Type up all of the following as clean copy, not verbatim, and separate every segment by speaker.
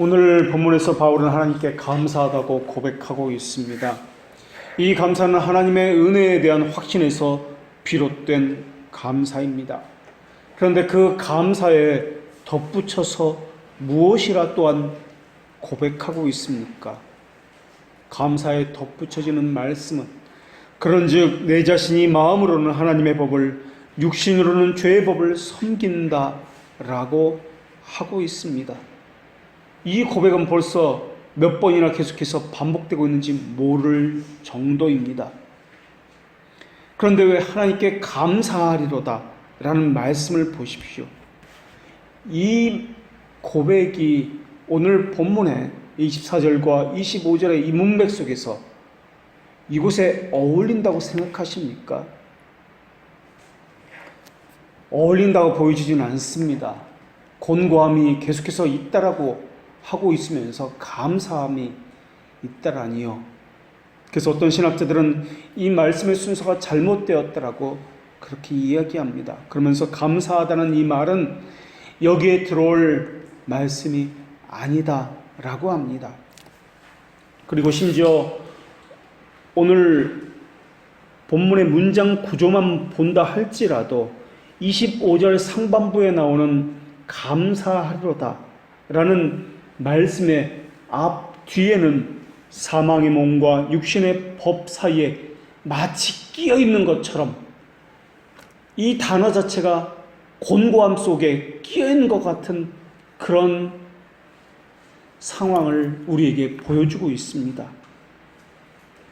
Speaker 1: 오늘 본문에서 바울은 하나님께 감사하다고 고백하고 있습니다. 이 감사는 하나님의 은혜에 대한 확신에서 비롯된 감사입니다. 그런데 그 감사에 덧붙여서 무엇이라 또한 고백하고 있습니까? 감사에 덧붙여지는 말씀은 그런즉 내 자신이 마음으로는 하나님의 법을 육신으로는 죄의 법을 섬긴다라고 하고 있습니다. 이 고백은 벌써 몇 번이나 계속해서 반복되고 있는지 모를 정도입니다. 그런데 왜 하나님께 감사하리로다 라는 말씀을 보십시오. 이 고백이 오늘 본문의 24절과 25절의 이 문맥 속에서 이곳에 어울린다고 생각하십니까? 어울린다고 보여지지는 않습니다. 곤고함이 계속해서 있다라고 하고 있으면서 감사함이 있다라니요. 그래서 어떤 신학자들은 이 말씀의 순서가 잘못되었다라고 그렇게 이야기합니다. 그러면서 감사하다는 이 말은 여기에 들어올 말씀이 아니다라고 합니다. 그리고 심지어 오늘 본문의 문장 구조만 본다 할지라도 25절 상반부에 나오는 감사하리로다 라는 말씀의 앞 뒤에는 사망의 몸과 육신의 법 사이에 마치 끼어 있는 것처럼 이 단어 자체가 곤고함 속에 끼어 있는 것 같은 그런 상황을 우리에게 보여주고 있습니다.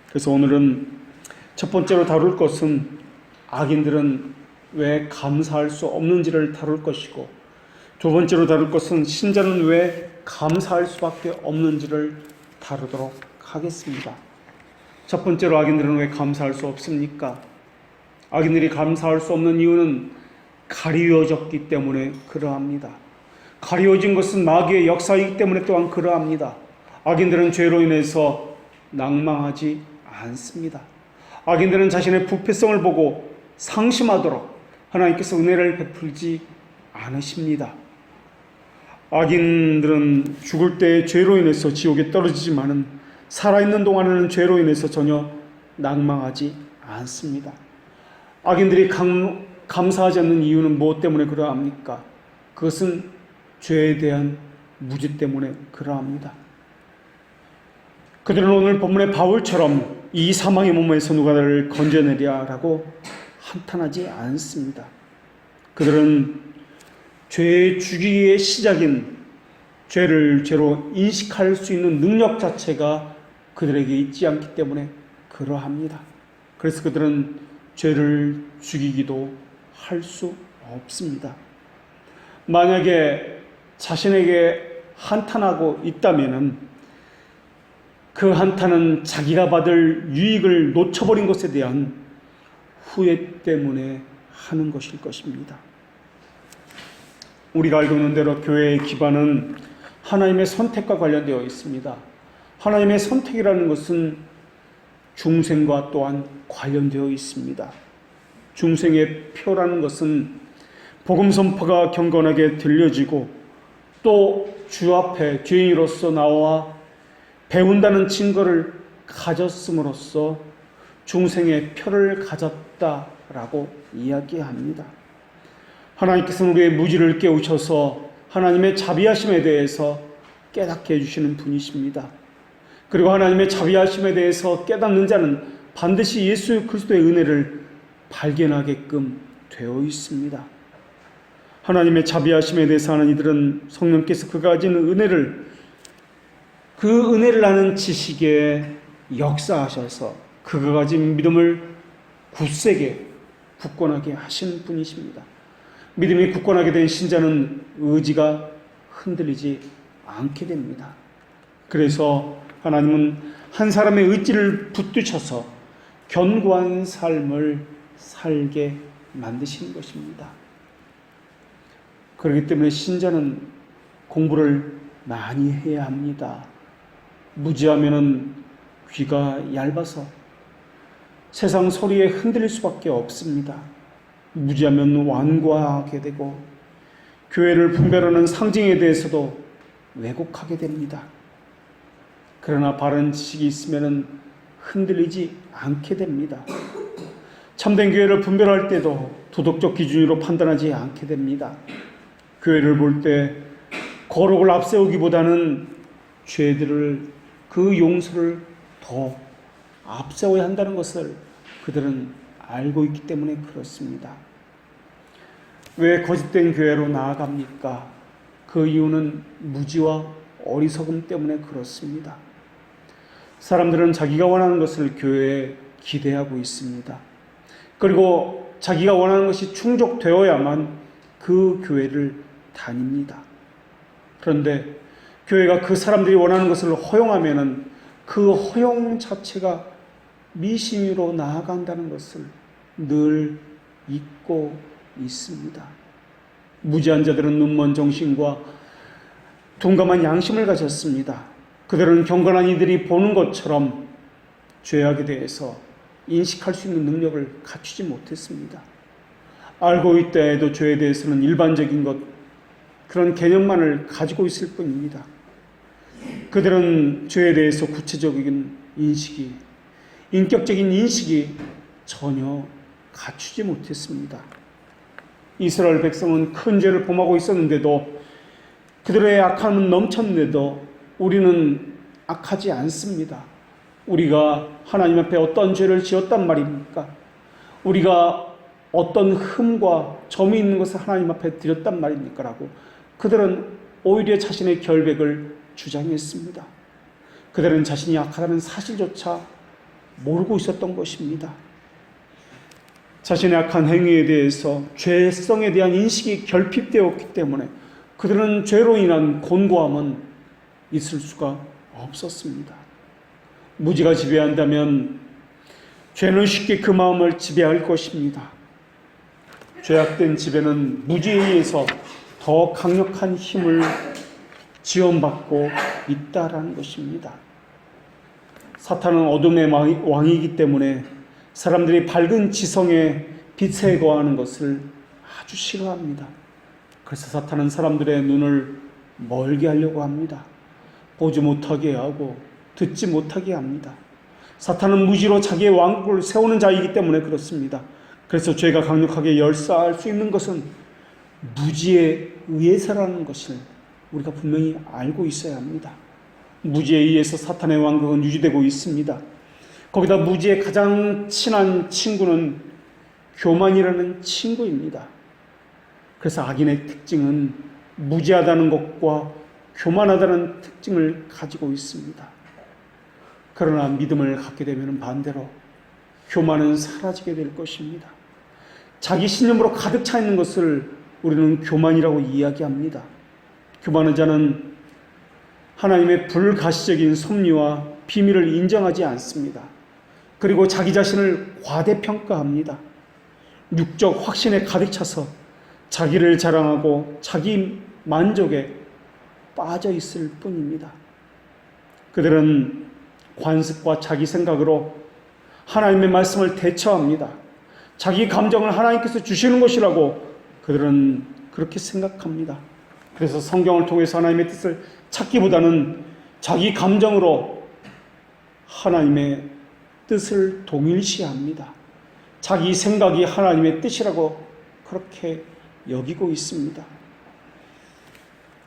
Speaker 1: 그래서 오늘은 첫 번째로 다룰 것은 악인들은 왜 감사할 수 없는지를 다룰 것이고, 두 번째로 다룰 것은 신자는 왜 감사할 수밖에 없는지를 다루도록 하겠습니다. 첫 번째로 악인들은 왜 감사할 수 없습니까? 악인들이 감사할 수 없는 이유는 가리워졌기 때문에 그러합니다. 가리워진 것은 마귀의 역사이기 때문에 또한 그러합니다. 악인들은 죄로 인해서 낭망하지 않습니다. 악인들은 자신의 부패성을 보고 상심하도록 하나님께서 은혜를 베풀지 않으십니다. 악인들은 죽을 때 죄로 인해서 지옥에 떨어지지만은 살아있는 동안에는 죄로 인해서 전혀 낭망하지 않습니다. 악인들이 감사하지 않는 이유는 무엇 때문에 그러합니까? 그것은 죄에 대한 무지 때문에 그러합니다. 그들은 오늘 본문의 바울처럼 이 사망의 몸에서 누가 나를 건져내랴라고 한탄하지 않습니다. 그들은 죄의 주기의 시작인 죄를 죄로 인식할 수 있는 능력 자체가 그들에게 있지 않기 때문에 그러합니다. 그래서 그들은 죄를 죽이기도 할 수 없습니다. 만약에 자신에게 한탄하고 있다면은 그 한탄은 자기가 받을 유익을 놓쳐버린 것에 대한 후회 때문에 하는 것일 것입니다. 우리가 알고 있는 대로 교회의 기반은 하나님의 선택과 관련되어 있습니다. 하나님의 선택이라는 것은 중생과 또한 관련되어 있습니다. 중생의 표라는 것은 복음 선포가 경건하게 들려지고 또 주 앞에 죄인으로서 나와 배운다는 증거를 가졌음으로써 중생의 표를 가졌다라고 이야기합니다. 하나님께서는 우리의 무지를 깨우셔서 하나님의 자비하심에 대해서 깨닫게 해주시는 분이십니다. 그리고 하나님의 자비하심에 대해서 깨닫는 자는 반드시 예수 그리스도의 은혜를 발견하게끔 되어 있습니다. 하나님의 자비하심에 대해서 하는 이들은 성령께서 그가 가진 그 은혜를 아는 지식에 역사하셔서 그가 가진 믿음을 굳세게 굳건하게 하시는 분이십니다. 믿음이 굳건하게 된 신자는 의지가 흔들리지 않게 됩니다. 그래서 하나님은 한 사람의 의지를 붙드셔서 견고한 삶을 살게 만드시는 것입니다. 그렇기 때문에 신자는 공부를 많이 해야 합니다. 무지하면은 귀가 얇아서 세상 소리에 흔들릴 수밖에 없습니다. 무지하면 완고하게 되고 교회를 분별하는 상징에 대해서도 왜곡하게 됩니다. 그러나 바른 지식이 있으면 흔들리지 않게 됩니다. 참된 교회를 분별할 때도 도덕적 기준으로 판단하지 않게 됩니다. 교회를 볼 때 거룩을 앞세우기보다는 죄들을, 그 용서를 더 앞세워야 한다는 것을 그들은 알고 있기 때문에 그렇습니다. 왜 거짓된 교회로 나아갑니까? 그 이유는 무지와 어리석음 때문에 그렇습니다. 사람들은 자기가 원하는 것을 교회에 기대하고 있습니다. 그리고 자기가 원하는 것이 충족되어야만 그 교회를 다닙니다. 그런데 교회가 그 사람들이 원하는 것을 허용하면은 그 허용 자체가 미신으로 나아간다는 것을 늘 잊고 있습니다. 무지한 자들은 눈먼 정신과 둔감한 양심을 가졌습니다. 그들은 경건한 이들이 보는 것처럼 죄악에 대해서 인식할 수 있는 능력을 갖추지 못했습니다. 알고 있다 해도 죄에 대해서는 일반적인 것, 그런 개념만을 가지고 있을 뿐입니다. 그들은 죄에 대해서 구체적인 인식이, 인격적인 인식이 전혀 갖추지 못했습니다. 이스라엘 백성은 큰 죄를 범하고 있었는데도, 그들의 악함은 넘쳤는데도 우리는 악하지 않습니다. 우리가 하나님 앞에 어떤 죄를 지었단 말입니까? 우리가 어떤 흠과 점이 있는 것을 하나님 앞에 드렸단 말입니까? 라고 그들은 오히려 자신의 결백을 주장했습니다. 그들은 자신이 악하다는 사실조차 모르고 있었던 것입니다. 자신의 악한 행위에 대해서, 죄성에 대한 인식이 결핍되었기 때문에 그들은 죄로 인한 곤고함은 있을 수가 없었습니다. 무지가 지배한다면 죄는 쉽게 그 마음을 지배할 것입니다. 죄악된 지배는 무지에 의해서 더 강력한 힘을 지원받고 있다라는 것입니다. 사탄은 어둠의 왕이기 때문에 사람들이 밝은 지성의 빛에 거하는 것을 아주 싫어합니다. 그래서 사탄은 사람들의 눈을 멀게 하려고 합니다. 보지 못하게 하고 듣지 못하게 합니다. 사탄은 무지로 자기의 왕국을 세우는 자이기 때문에 그렇습니다. 그래서 죄가 강력하게 열사할 수 있는 것은 무지에 의해서라는 것을 우리가 분명히 알고 있어야 합니다. 무지에 의해서 사탄의 왕국은 유지되고 있습니다. 거기다 무지의 가장 친한 친구는 교만이라는 친구입니다. 그래서 악인의 특징은 무지하다는 것과 교만하다는 특징을 가지고 있습니다. 그러나 믿음을 갖게 되면 반대로 교만은 사라지게 될 것입니다. 자기 신념으로 가득 차 있는 것을 우리는 교만이라고 이야기합니다. 교만한 자는 하나님의 불가시적인 섭리와 비밀을 인정하지 않습니다. 그리고 자기 자신을 과대평가합니다. 육적 확신에 가득 차서 자기를 자랑하고 자기 만족에 빠져 있을 뿐입니다. 그들은 관습과 자기 생각으로 하나님의 말씀을 대처합니다. 자기 감정을 하나님께서 주시는 것이라고 그들은 그렇게 생각합니다. 그래서 성경을 통해서 하나님의 뜻을 찾기보다는 자기 감정으로 하나님의 뜻을 동일시합니다. 자기 생각이 하나님의 뜻이라고 그렇게 여기고 있습니다.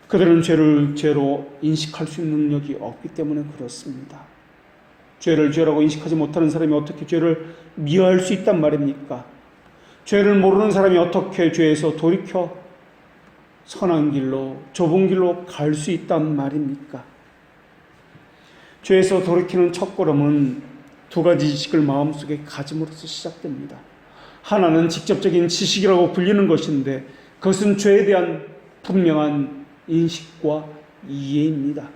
Speaker 1: 그들은 죄를 죄로 인식할 수 있는 능력이 없기 때문에 그렇습니다. 죄를 죄라고 인식하지 못하는 사람이 어떻게 죄를 미워할 수 있단 말입니까? 죄를 모르는 사람이 어떻게 죄에서 돌이켜 선한 길로, 좁은 길로 갈 수 있단 말입니까? 죄에서 돌이키는 첫걸음은 두 가지 지식을 마음속에 가짐으로써 시작됩니다. 하나는 직접적인 지식이라고 불리는 것인데 그것은 죄에 대한 분명한 인식과 이해입니다.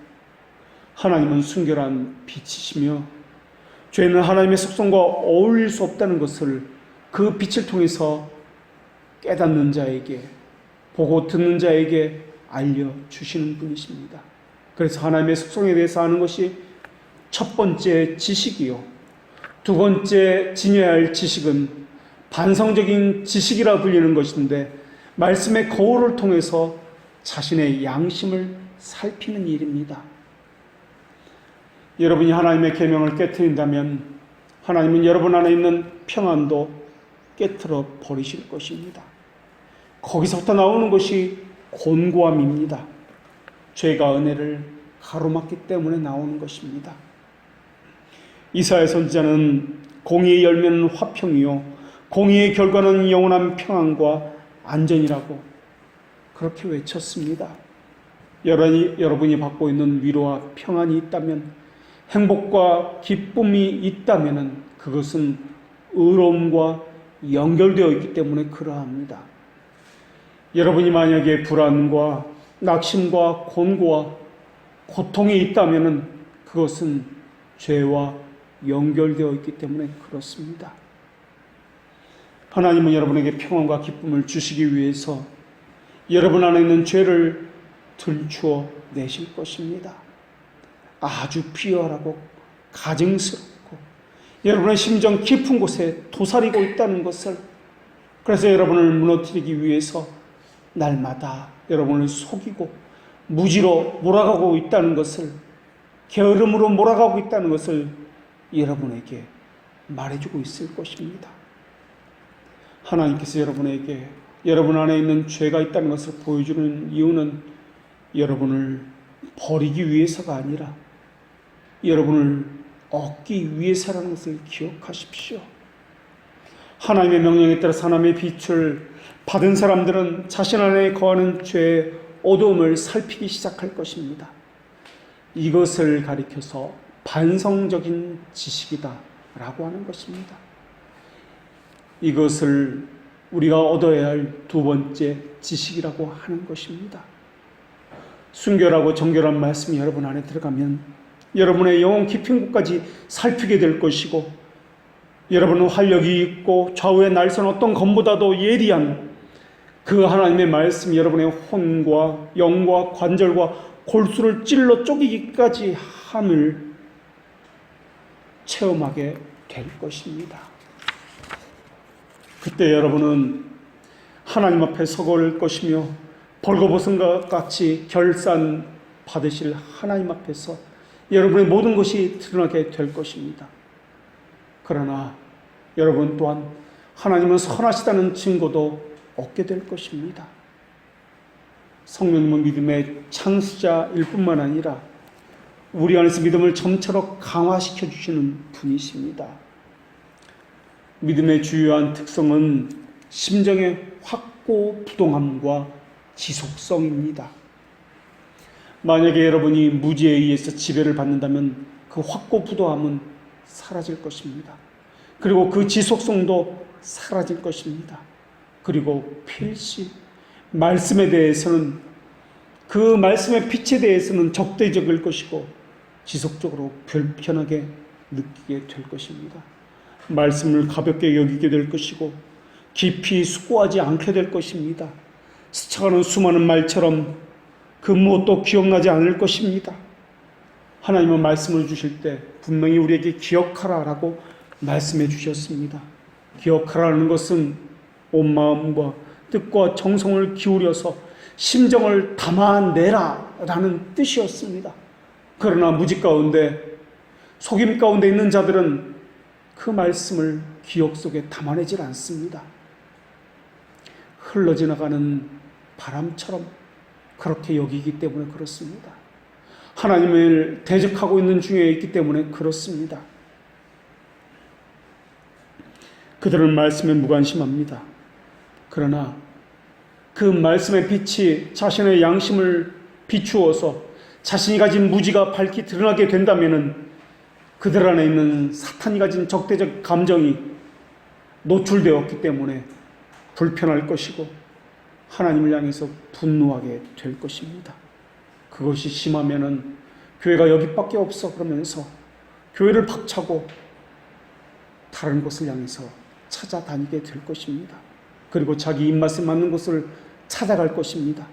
Speaker 1: 하나님은 순결한 빛이시며 죄는 하나님의 속성과 어울릴 수 없다는 것을 그 빛을 통해서 깨닫는 자에게, 보고 듣는 자에게 알려주시는 분이십니다. 그래서 하나님의 속성에 대해서 아는 것이 첫 번째 지식이요, 두 번째 지녀야 할 지식은 반성적인 지식이라 불리는 것인데 말씀의 거울을 통해서 자신의 양심을 살피는 일입니다. 여러분이 하나님의 계명을 깨트린다면 하나님은 여러분 안에 있는 평안도 깨트려 버리실 것입니다. 거기서부터 나오는 것이 곤고함입니다. 죄가 은혜를 가로막기 때문에 나오는 것입니다. 이사야 선지자는 공의의 열매는 화평이요 공의의 결과는 영원한 평안과 안전이라고 그렇게 외쳤습니다. 여러분이 받고 있는 위로와 평안이 있다면, 행복과 기쁨이 있다면 그것은 의로움과 연결되어 있기 때문에 그러합니다. 여러분이 만약에 불안과 낙심과 곤고와 고통이 있다면 그것은 죄와 연결되어 있기 때문에 그렇습니다. 하나님은 여러분에게 평안과 기쁨을 주시기 위해서 여러분 안에 있는 죄를 들추어 내실 것입니다. 아주 비열하고 가증스럽고 여러분의 심정 깊은 곳에 도사리고 있다는 것을, 그래서 여러분을 무너뜨리기 위해서 날마다 여러분을 속이고 무지로 몰아가고 있다는 것을, 게으름으로 몰아가고 있다는 것을 여러분에게 말해주고 있을 것입니다. 하나님께서 여러분에게 여러분 안에 있는 죄가 있다는 것을 보여주는 이유는 여러분을 버리기 위해서가 아니라 여러분을 얻기 위해서라는 것을 기억하십시오. 하나님의 명령에 따라 하나님의 빛을 받은 사람들은 자신 안에 거하는 죄의 어두움을 살피기 시작할 것입니다. 이것을 가리켜서 반성적인 지식이다 라고 하는 것입니다. 이것을 우리가 얻어야 할 두 번째 지식이라고 하는 것입니다. 순결하고 정결한 말씀이 여러분 안에 들어가면 여러분의 영혼 깊은 곳까지 살피게 될 것이고, 여러분은 활력이 있고 좌우에 날선 어떤 검보다도 예리한 그 하나님의 말씀이 여러분의 혼과 영과 관절과 골수를 찔러 쪼개기까지 함을 체험하게 될 것입니다. 그때 여러분은 하나님 앞에 서걸 것이며 벌거벗은 같이 결산 받으실 하나님 앞에서 여러분의 모든 것이 드러나게 될 것입니다. 그러나 여러분 또한 하나님은 선하시다는 증거도 얻게 될 것입니다. 성령님은 믿음의 창수자일 뿐만 아니라 우리 안에서 믿음을 점차로 강화시켜 주시는 분이십니다. 믿음의 주요한 특성은 심정의 확고부동함과 지속성입니다. 만약에 여러분이 무지에 의해서 지배를 받는다면 그 확고부동함은 사라질 것입니다. 그리고 그 지속성도 사라질 것입니다. 그리고 필시 말씀에 대해서는, 그 말씀의 빛에 대해서는 적대적일 것이고 지속적으로 불편하게 느끼게 될 것입니다. 말씀을 가볍게 여기게 될 것이고 깊이 숙고하지 않게 될 것입니다. 스쳐가는 수많은 말처럼 그 무엇도 기억나지 않을 것입니다. 하나님은 말씀을 주실 때 분명히 우리에게 기억하라라고 말씀해 주셨습니다. 기억하라는 것은 온 마음과 뜻과 정성을 기울여서 심정을 담아내라라는 뜻이었습니다. 그러나 무지 가운데, 속임 가운데 있는 자들은 그 말씀을 기억 속에 담아내질 않습니다. 흘러지나가는 바람처럼 그렇게 여기기 때문에 그렇습니다. 하나님을 대적하고 있는 중에 있기 때문에 그렇습니다. 그들은 말씀에 무관심합니다. 그러나 그 말씀의 빛이 자신의 양심을 비추어서 자신이 가진 무지가 밝히 드러나게 된다면 그들 안에 있는 사탄이 가진 적대적 감정이 노출되었기 때문에 불편할 것이고 하나님을 향해서 분노하게 될 것입니다. 그것이 심하면은 교회가 여기밖에 없어 그러면서 교회를 박차고 다른 곳을 향해서 찾아다니게 될 것입니다. 그리고 자기 입맛에 맞는 곳을 찾아갈 것입니다.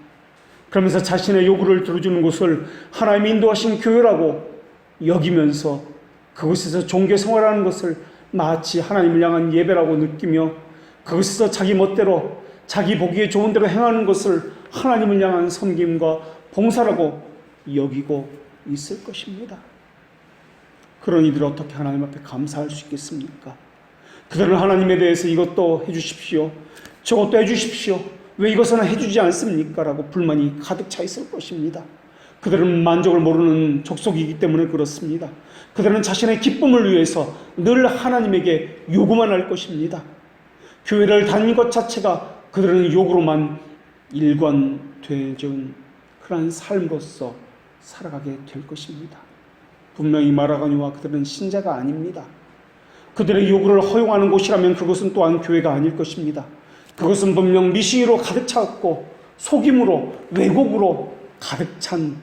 Speaker 1: 그러면서 자신의 요구를 들어주는 곳을 하나님이 인도하신 교회라고 여기면서 그곳에서 종교 생활하는 것을 마치 하나님을 향한 예배라고 느끼며 그것에서 자기 멋대로 자기 보기에 좋은 대로 행하는 것을 하나님을 향한 섬김과 봉사라고 여기고 있을 것입니다. 그런 이들 어떻게 하나님 앞에 감사할 수 있겠습니까? 그들은 하나님에 대해서 이것도 해주십시오, 저것도 해주십시오, 왜 이것은 해주지 않습니까? 라고 불만이 가득 차 있을 것입니다. 그들은 만족을 모르는 족속이기 때문에 그렇습니다. 그들은 자신의 기쁨을 위해서 늘 하나님에게 요구만 할 것입니다. 교회를 다니는 것 자체가 그들은 욕으로만 일관되어진 그러한 삶으로서 살아가게 될 것입니다. 분명히 말하거니와 그들은 신자가 아닙니다. 그들의 요구를 허용하는 곳이라면 그것은 또한 교회가 아닐 것입니다. 그것은 분명 미싱으로 가득 찼고 속임으로 왜곡으로 가득 찬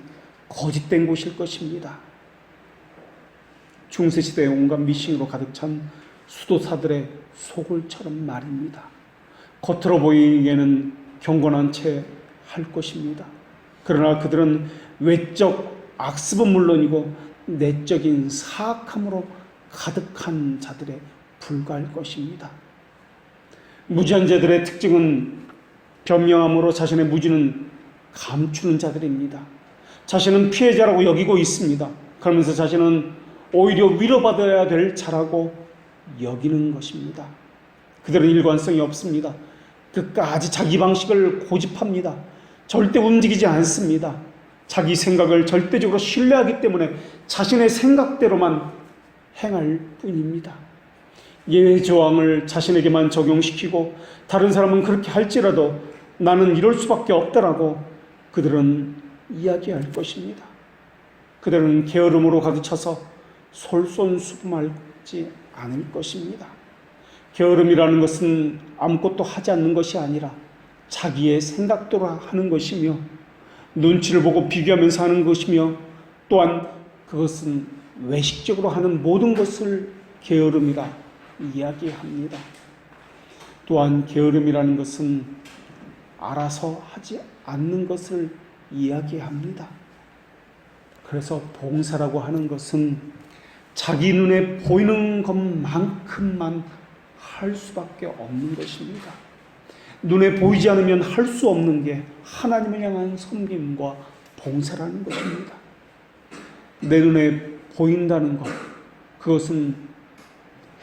Speaker 1: 거짓된 곳일 것입니다. 중세시대의 온갖 미싱으로 가득 찬 수도사들의 소굴처럼 말입니다. 겉으로 보이기에는 경건한 채 할 것입니다. 그러나 그들은 외적 악습은 물론이고 내적인 사악함으로 가득한 자들에 불과할 것입니다. 무지한 자들의 특징은 변명함으로 자신의 무지는 감추는 자들입니다. 자신은 피해자라고 여기고 있습니다. 그러면서 자신은 오히려 위로받아야 될 자라고 여기는 것입니다. 그들은 일관성이 없습니다. 끝까지 자기 방식을 고집합니다. 절대 움직이지 않습니다. 자기 생각을 절대적으로 신뢰하기 때문에 자신의 생각대로만 행할 뿐입니다. 예외 조항을 자신에게만 적용시키고 다른 사람은 그렇게 할지라도 나는 이럴 수밖에 없다라고 그들은 이야기할 것입니다. 그들은 게으름으로 가득 차서 솔선수범하지 않을 것입니다. 게으름이라는 것은 아무것도 하지 않는 것이 아니라 자기의 생각대로 하는 것이며 눈치를 보고 비교하면서 하는 것이며 또한 그것은 외식적으로 하는 모든 것을 게으름이라 이야기합니다. 또한 게으름이라는 것은 알아서 하지 않는 것을 이야기합니다. 그래서 봉사라고 하는 것은 자기 눈에 보이는 것만큼만 할 수밖에 없는 것입니다. 눈에 보이지 않으면 할 수 없는 게 하나님을 향한 섬김과 봉사라는 것입니다. 내 눈에 보인다는 것, 그것은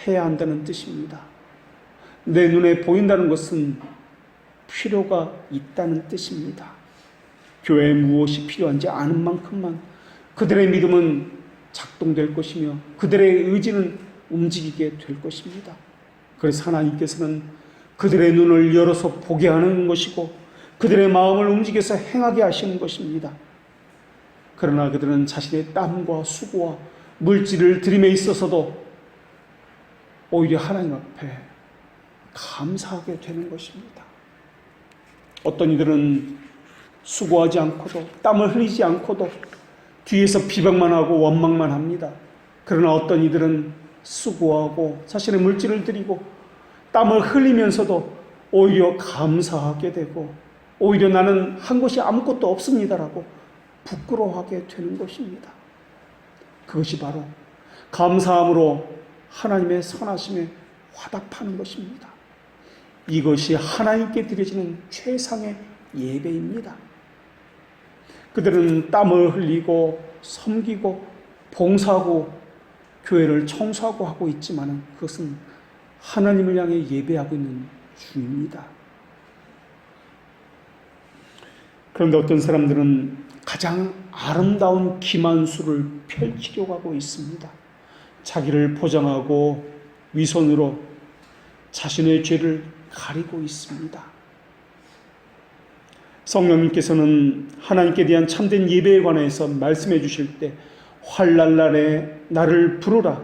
Speaker 1: 해야 한다는 뜻입니다. 내 눈에 보인다는 것은 필요가 있다는 뜻입니다. 교회에 무엇이 필요한지 아는 만큼만 그들의 믿음은 작동될 것이며 그들의 의지는 움직이게 될 것입니다. 그래서 하나님께서는 그들의 눈을 열어서 보게 하는 것이고 그들의 마음을 움직여서 행하게 하시는 것입니다. 그러나 그들은 자신의 땀과 수고와 물질을 들임에 있어서도 오히려 하나님 앞에 감사하게 되는 것입니다. 어떤 이들은 수고하지 않고도 땀을 흘리지 않고도 뒤에서 비방만 하고 원망만 합니다. 그러나 어떤 이들은 수고하고 자신의 물질을 드리고 땀을 흘리면서도 오히려 감사하게 되고 오히려 나는 한 것이 아무것도 없습니다라고 부끄러워하게 되는 것입니다. 그것이 바로 감사함으로 하나님의 선하심에 화답하는 것입니다. 이것이 하나님께 드려지는 최상의 예배입니다. 그들은 땀을 흘리고 섬기고 봉사하고 교회를 청소하고 하고 있지만 그것은 하나님을 향해 예배하고 있는 중입니다. 그런데 어떤 사람들은 가장 아름다운 기만수를 펼치려고 하고 있습니다. 자기를 포장하고 위선으로 자신의 죄를 가리고 있습니다. 성령님께서는 하나님께 대한 참된 예배에 관해서 말씀해 주실 때 환난날에 나를 부르라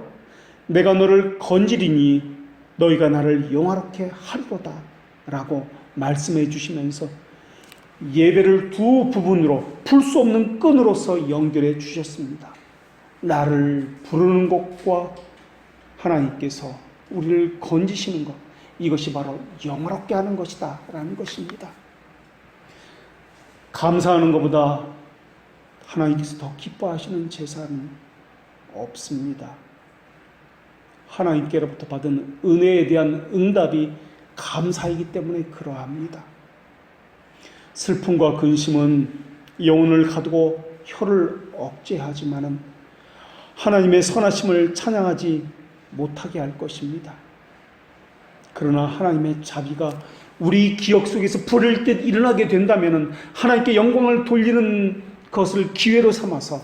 Speaker 1: 내가 너를 건지리니 너희가 나를 영화롭게 하리로다 라고 말씀해 주시면서 예배를 두 부분으로 풀 수 없는 끈으로서 연결해 주셨습니다. 나를 부르는 것과 하나님께서 우리를 건지시는 것, 이것이 바로 영화롭게 하는 것이다 라는 것입니다. 감사하는 것보다 하나님께서 더 기뻐하시는 제사는 없습니다. 하나님께로부터 받은 은혜에 대한 응답이 감사이기 때문에 그러합니다. 슬픔과 근심은 영혼을 가두고 혀를 억제하지만은 하나님의 선하심을 찬양하지 못하게 할 것입니다. 그러나 하나님의 자비가 우리 기억 속에서 불을 듯 일어나게 된다면 하나님께 영광을 돌리는 것을 기회로 삼아서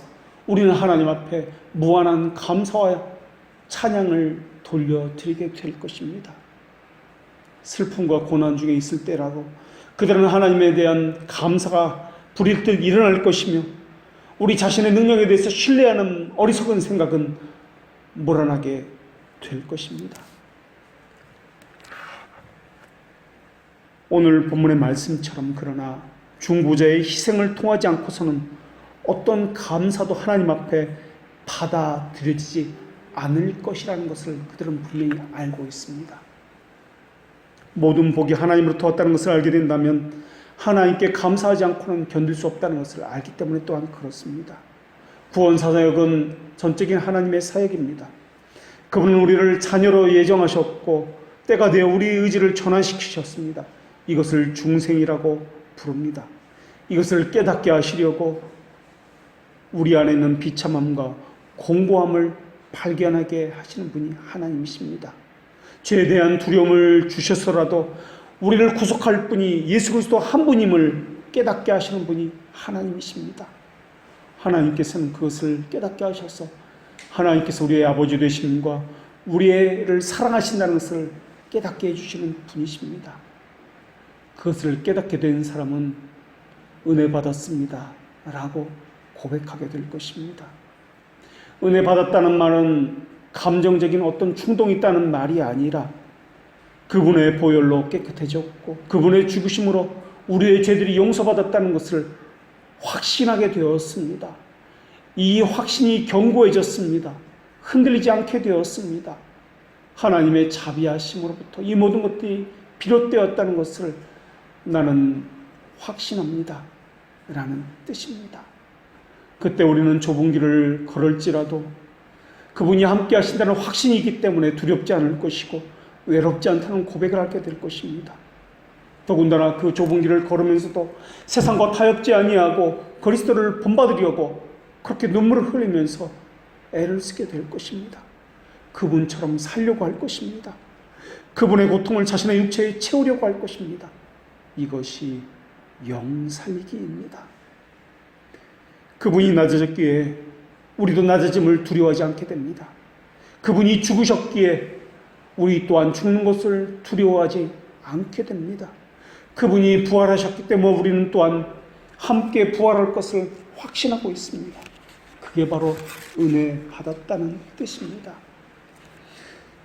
Speaker 1: 우리는 하나님 앞에 무한한 감사와 찬양을 돌려드리게 될 것입니다. 슬픔과 고난 중에 있을 때라도 그들은 하나님에 대한 감사가 불일 듯 일어날 것이며 우리 자신의 능력에 대해서 신뢰하는 어리석은 생각은 몰아나게 될 것입니다. 오늘 본문의 말씀처럼 그러나 중보자의 희생을 통하지 않고서는 어떤 감사도 하나님 앞에 받아들여지지 않을 것이라는 것을 그들은 분명히 알고 있습니다. 모든 복이 하나님으로부터 왔다는 것을 알게 된다면 하나님께 감사하지 않고는 견딜 수 없다는 것을 알기 때문에 또한 그렇습니다. 구원사역은 전적인 하나님의 사역입니다. 그분은 우리를 자녀로 예정하셨고 때가 되어 우리의 의지를 전환시키셨습니다. 이것을 중생이라고 부릅니다. 이것을 깨닫게 하시려고 우리 안에 있는 비참함과 공고함을 발견하게 하시는 분이 하나님이십니다. 죄에 대한 두려움을 주셔서라도 우리를 구속할 분이 예수 그리스도 한 분임을 깨닫게 하시는 분이 하나님이십니다. 하나님께서는 그것을 깨닫게 하셔서 하나님께서 우리의 아버지 되심과 우리를 사랑하신다는 것을 깨닫게 해주시는 분이십니다. 그것을 깨닫게 된 사람은 은혜 받았습니다 라고 고백하게 될 것입니다. 은혜 받았다는 말은 감정적인 어떤 충동이 있다는 말이 아니라 그분의 보혈로 깨끗해졌고 그분의 죽으심으로 우리의 죄들이 용서받았다는 것을 확신하게 되었습니다. 이 확신이 견고해졌습니다. 흔들리지 않게 되었습니다. 하나님의 자비하심으로부터 이 모든 것들이 비롯되었다는 것을 나는 확신합니다 라는 뜻입니다. 그때 우리는 좁은 길을 걸을지라도 그분이 함께 하신다는 확신이 있기 때문에 두렵지 않을 것이고 외롭지 않다는 고백을 하게 될 것입니다. 더군다나 그 좁은 길을 걸으면서도 세상과 타협지 아니하고 그리스도를 본받으려고 그렇게 눈물을 흘리면서 애를 쓰게 될 것입니다. 그분처럼 살려고 할 것입니다. 그분의 고통을 자신의 육체에 채우려고 할 것입니다. 이것이 영살기입니다. 그분이 낮아졌기에 우리도 낮아짐을 두려워하지 않게 됩니다. 그분이 죽으셨기에 우리 또한 죽는 것을 두려워하지 않게 됩니다. 그분이 부활하셨기 때문에 우리는 또한 함께 부활할 것을 확신하고 있습니다. 그게 바로 은혜 받았다는 뜻입니다.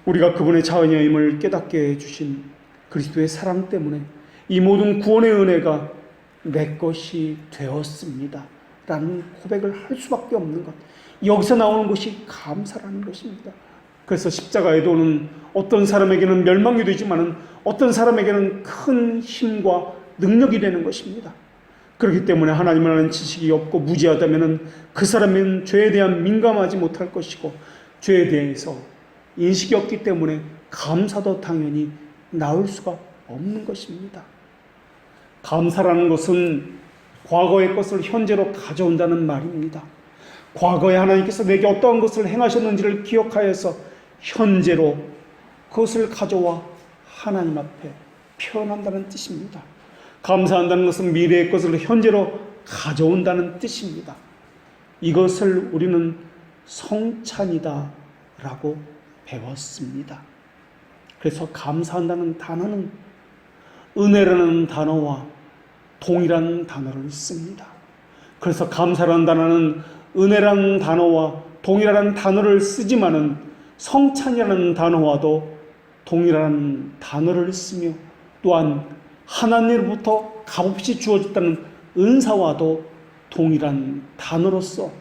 Speaker 1: 우리가 그분의 자녀임을 깨닫게 해주신 그리스도의 사랑 때문에 이 모든 구원의 은혜가 내 것이 되었습니다 라는 고백을 할 수밖에 없는 것, 여기서 나오는 것이 감사라는 것입니다. 그래서 십자가의 도는 어떤 사람에게는 멸망이 되지만 어떤 사람에게는 큰 힘과 능력이 되는 것입니다. 그렇기 때문에 하나님을 아는 지식이 없고 무지하다면 그 사람은 죄에 대한 민감하지 못할 것이고 죄에 대해서 인식이 없기 때문에 감사도 당연히 나올 수가 없는 것입니다. 감사라는 것은 과거의 것을 현재로 가져온다는 말입니다. 과거에 하나님께서 내게 어떠한 것을 행하셨는지를 기억하여서 현재로 그것을 가져와 하나님 앞에 표현한다는 뜻입니다. 감사한다는 것은 미래의 것을 현재로 가져온다는 뜻입니다. 이것을 우리는 성찬이다 라고 배웠습니다. 그래서 감사한다는 단어는 은혜라는 단어와 동일한 단어를 씁니다. 그래서 감사라는 단어는 은혜라는 단어와 동일한 단어를 쓰지만은 성찬이라는 단어와도 동일한 단어를 쓰며 또한 하나님으로부터 값없이 주어졌다는 은사와도 동일한 단어로서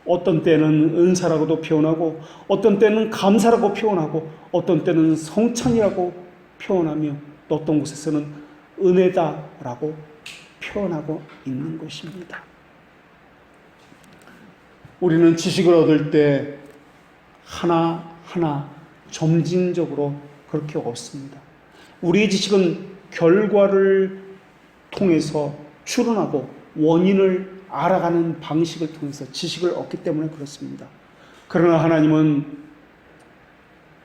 Speaker 1: 어떤 때는 은사라고도 표현하고 어떤 때는 감사라고 표현하고 어떤 때는 성찬이라고 표현하며 또 어떤 곳에서는 은혜다라고 표현하고 있는 것입니다. 우리는 지식을 얻을 때 하나하나 점진적으로 그렇게 얻습니다. 우리의 지식은 결과를 통해서 추론하고 원인을 알아가는 방식을 통해서 지식을 얻기 때문에 그렇습니다. 그러나 하나님은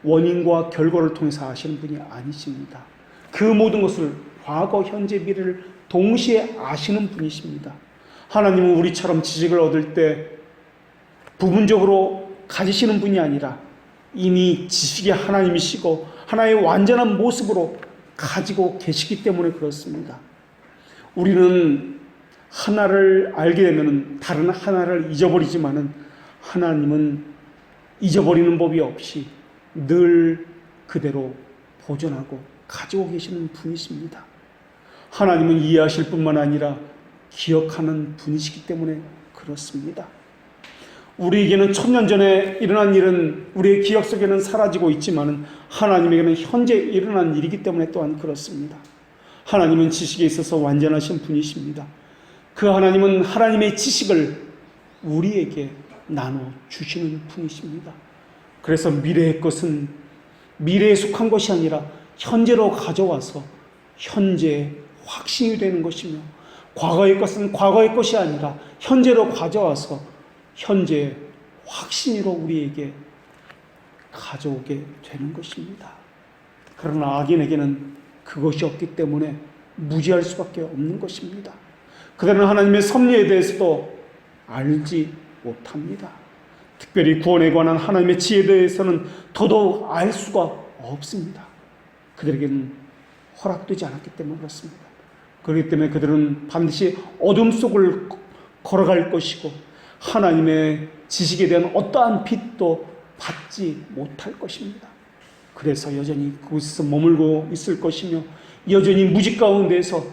Speaker 1: 원인과 결과를 통해서 아시는 분이 아니십니다. 그 모든 것을 과거, 현재, 미래를 동시에 아시는 분이십니다. 하나님은 우리처럼 지식을 얻을 때 부분적으로 가지시는 분이 아니라 이미 지식의 하나님이시고 하나의 완전한 모습으로 가지고 계시기 때문에 그렇습니다. 우리는 하나를 알게 되면 다른 하나를 잊어버리지만은 하나님은 잊어버리는 법이 없이 늘 그대로 보존하고 가지고 계시는 분이십니다. 하나님은 이해하실 뿐만 아니라 기억하는 분이시기 때문에 그렇습니다. 우리에게는 천년 전에 일어난 일은 우리의 기억 속에는 사라지고 있지만 하나님에게는 현재 일어난 일이기 때문에 또한 그렇습니다. 하나님은 지식에 있어서 완전하신 분이십니다. 그 하나님은 하나님의 지식을 우리에게 나눠주시는 분이십니다. 그래서 미래의 것은 미래에 속한 것이 아니라 현재로 가져와서 현재의 확신이 되는 것이며, 과거의 것은 과거의 것이 아니라 현재로 가져와서 현재의 확신으로 우리에게 가져오게 되는 것입니다. 그러나 악인에게는 그것이 없기 때문에 무지할 수밖에 없는 것입니다. 그들은 하나님의 섭리에 대해서도 알지 못합니다. 특별히 구원에 관한 하나님의 지혜에 대해서는 더더욱 알 수가 없습니다. 그들에게는 허락되지 않았기 때문에 그렇습니다. 그렇기 때문에 그들은 반드시 어둠 속을 걸어갈 것이고 하나님의 지식에 대한 어떠한 빛도 받지 못할 것입니다. 그래서 여전히 그곳에서 머물고 있을 것이며 여전히 무지 가운데에서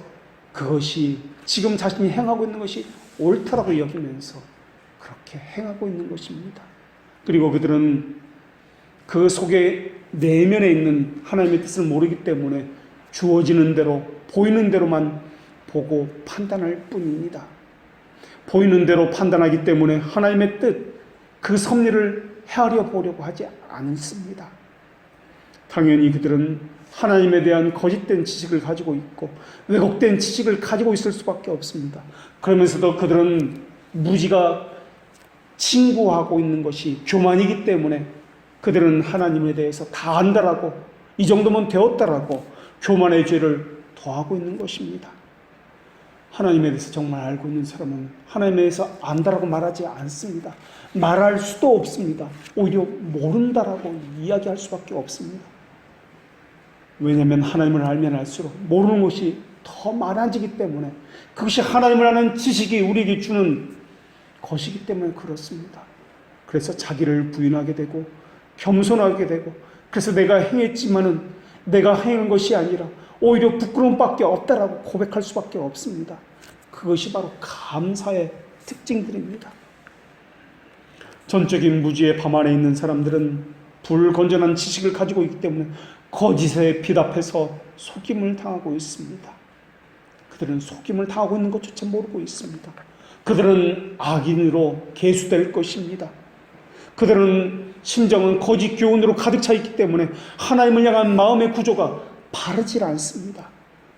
Speaker 1: 그것이 지금 자신이 행하고 있는 것이 옳다라고 여기면서 그렇게 행하고 있는 것입니다. 그리고 그들은 그 속에 내면에 있는 하나님의 뜻을 모르기 때문에 주어지는 대로 보이는 대로만 보고 판단할 뿐입니다. 보이는 대로 판단하기 때문에 하나님의 뜻, 그 섭리를 헤아려 보려고 하지 않습니다. 당연히 그들은 하나님에 대한 거짓된 지식을 가지고 있고 왜곡된 지식을 가지고 있을 수밖에 없습니다. 그러면서도 그들은 무지가 친구하고 있는 것이 교만이기 때문에 그들은 하나님에 대해서 다 안다라고, 이 정도면 되었다라고 교만의 죄를 더하고 있는 것입니다. 하나님에 대해서 정말 알고 있는 사람은 하나님에 대해서 안다라고 말하지 않습니다. 말할 수도 없습니다. 오히려 모른다라고 이야기할 수밖에 없습니다. 왜냐하면 하나님을 알면 알수록 모르는 것이 더 많아지기 때문에, 그것이 하나님을 아는 지식이 우리에게 주는 것이기 때문에 그렇습니다. 그래서 자기를 부인하게 되고 겸손하게 되고, 그래서 내가 행했지만은 내가 행한 것이 아니라 오히려 부끄러움밖에 없다라고 고백할 수밖에 없습니다. 그것이 바로 감사의 특징들입니다. 전적인 무지의 밤 안에 있는 사람들은 불건전한 지식을 가지고 있기 때문에 거짓의 빛 앞에서 속임을 당하고 있습니다. 그들은 속임을 당하고 있는 것조차 모르고 있습니다. 그들은 악인으로 계수될 것입니다. 그들은 심정은 거짓 교훈으로 가득 차 있기 때문에 하나님을 향한 마음의 구조가 바르지 않습니다.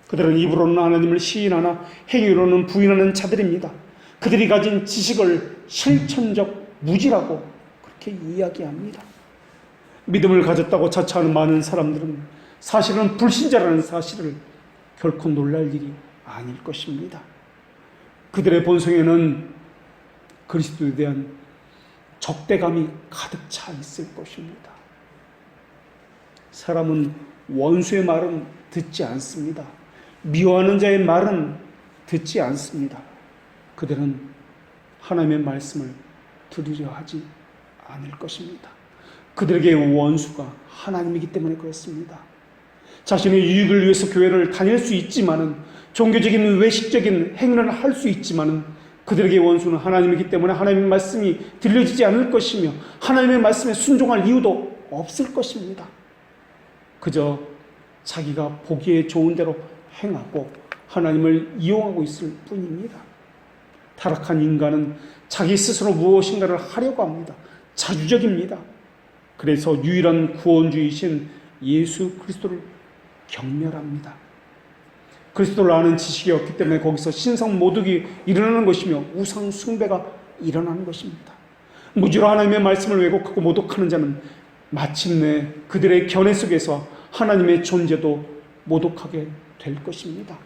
Speaker 1: 그들은 입으로는 하나님을 시인하나 행위로는 부인하는 자들입니다. 그들이 가진 지식을 실천적 무지라고 그렇게 이야기합니다. 믿음을 가졌다고 자처하는 많은 사람들은 사실은 불신자라는 사실을 결코 놀랄 일이 아닐 것입니다. 그들의 본성에는 그리스도에 대한 적대감이 가득 차 있을 것입니다. 사람은 원수의 말은 듣지 않습니다. 미워하는 자의 말은 듣지 않습니다. 그들은 하나님의 말씀을 들으려 하지 않을 것입니다. 그들에게 원수가 하나님이기 때문에 그렇습니다. 자신의 유익을 위해서 교회를 다닐 수 있지만은, 종교적인 외식적인 행위를 할 수 있지만은, 그들에게 원수는 하나님이기 때문에 하나님의 말씀이 들려지지 않을 것이며 하나님의 말씀에 순종할 이유도 없을 것입니다. 그저 자기가 보기에 좋은 대로 행하고 하나님을 이용하고 있을 뿐입니다. 타락한 인간은 자기 스스로 무엇인가를 하려고 합니다. 자주적입니다. 그래서 유일한 구원주이신 예수 그리스도를 경멸합니다. 그리스도를 아는 지식이 없기 때문에 거기서 신성 모독이 일어나는 것이며 우상 숭배가 일어나는 것입니다. 무지로 하나님의 말씀을 왜곡하고 모독하는 자는 마침내 그들의 견해 속에서 하나님의 존재도 모독하게 될 것입니다.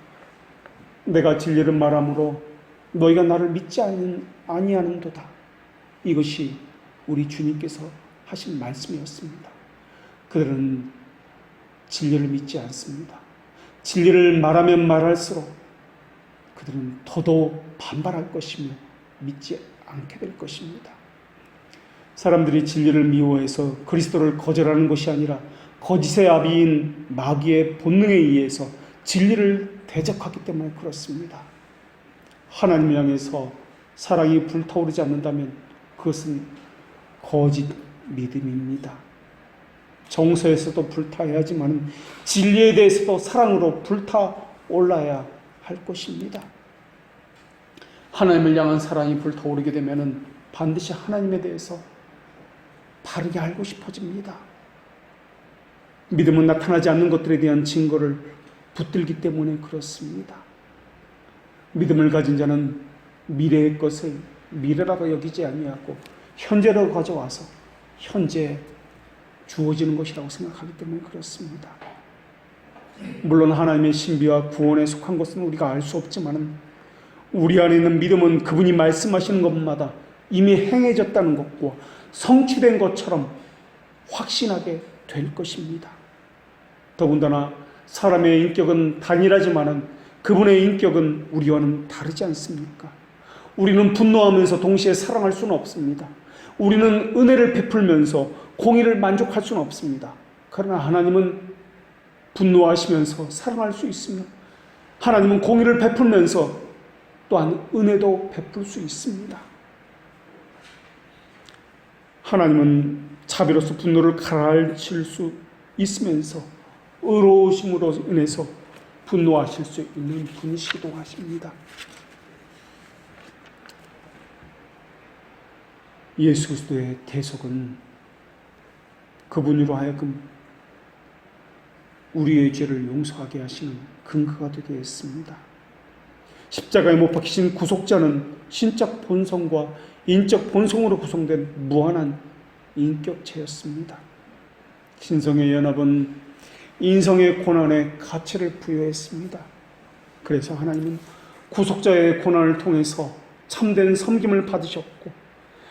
Speaker 1: 내가 진리를 말함으로 너희가 나를 믿지 아니하는도다. 이것이 우리 주님께서 하신 말씀이었습니다. 그들은 진리를 믿지 않습니다. 진리를 말하면 말할수록 그들은 더더욱 반발할 것이며 믿지 않게 될 것입니다. 사람들이 진리를 미워해서 그리스도를 거절하는 것이 아니라 거짓의 아비인 마귀의 본능에 의해서 진리를 대적하기 때문에 그렇습니다. 하나님을 향해서 사랑이 불타오르지 않는다면 그것은 거짓 믿음입니다. 정서에서도 불타야 하지만 진리에 대해서도 사랑으로 불타올라야 할 것입니다. 하나님을 향한 사랑이 불타오르게 되면 반드시 하나님에 대해서 바르게 알고 싶어집니다. 믿음은 나타나지 않는 것들에 대한 증거를 붙들기 때문에 그렇습니다. 믿음을 가진 자는 미래의 것을 미래라고 여기지 아니하고 현재로 가져와서 현재 주어지는 것이라고 생각하기 때문에 그렇습니다. 물론 하나님의 신비와 구원에 속한 것은 우리가 알 수 없지만 우리 안에 있는 믿음은 그분이 말씀하시는 것마다 이미 행해졌다는 것과 성취된 것처럼 확신하게 될 것입니다. 더군다나 사람의 인격은 단일하지만 그분의 인격은 우리와는 다르지 않습니까? 우리는 분노하면서 동시에 사랑할 수는 없습니다. 우리는 은혜를 베풀면서 공의를 만족할 수는 없습니다. 그러나 하나님은 분노하시면서 사랑할 수 있으며 하나님은 공의를 베풀면서 또한 은혜도 베풀 수 있습니다. 하나님은 자비로서 분노를 가라앉힐 수 있으면서 의로우심으로 인해서 분노하실 수 있는 분이시기도 하십니다. 예수 그리스도의 대속은 그분으로 하여금 우리의 죄를 용서하게 하시는 근거가 되게 했습니다. 십자가에 못 박히신 구속자는 신적 본성과 인적 본성으로 구성된 무한한 인격체였습니다. 신성의 연합은 인성의 고난에 가치를 부여했습니다. 그래서 하나님은 구속자의 고난을 통해서 참된 섬김을 받으셨고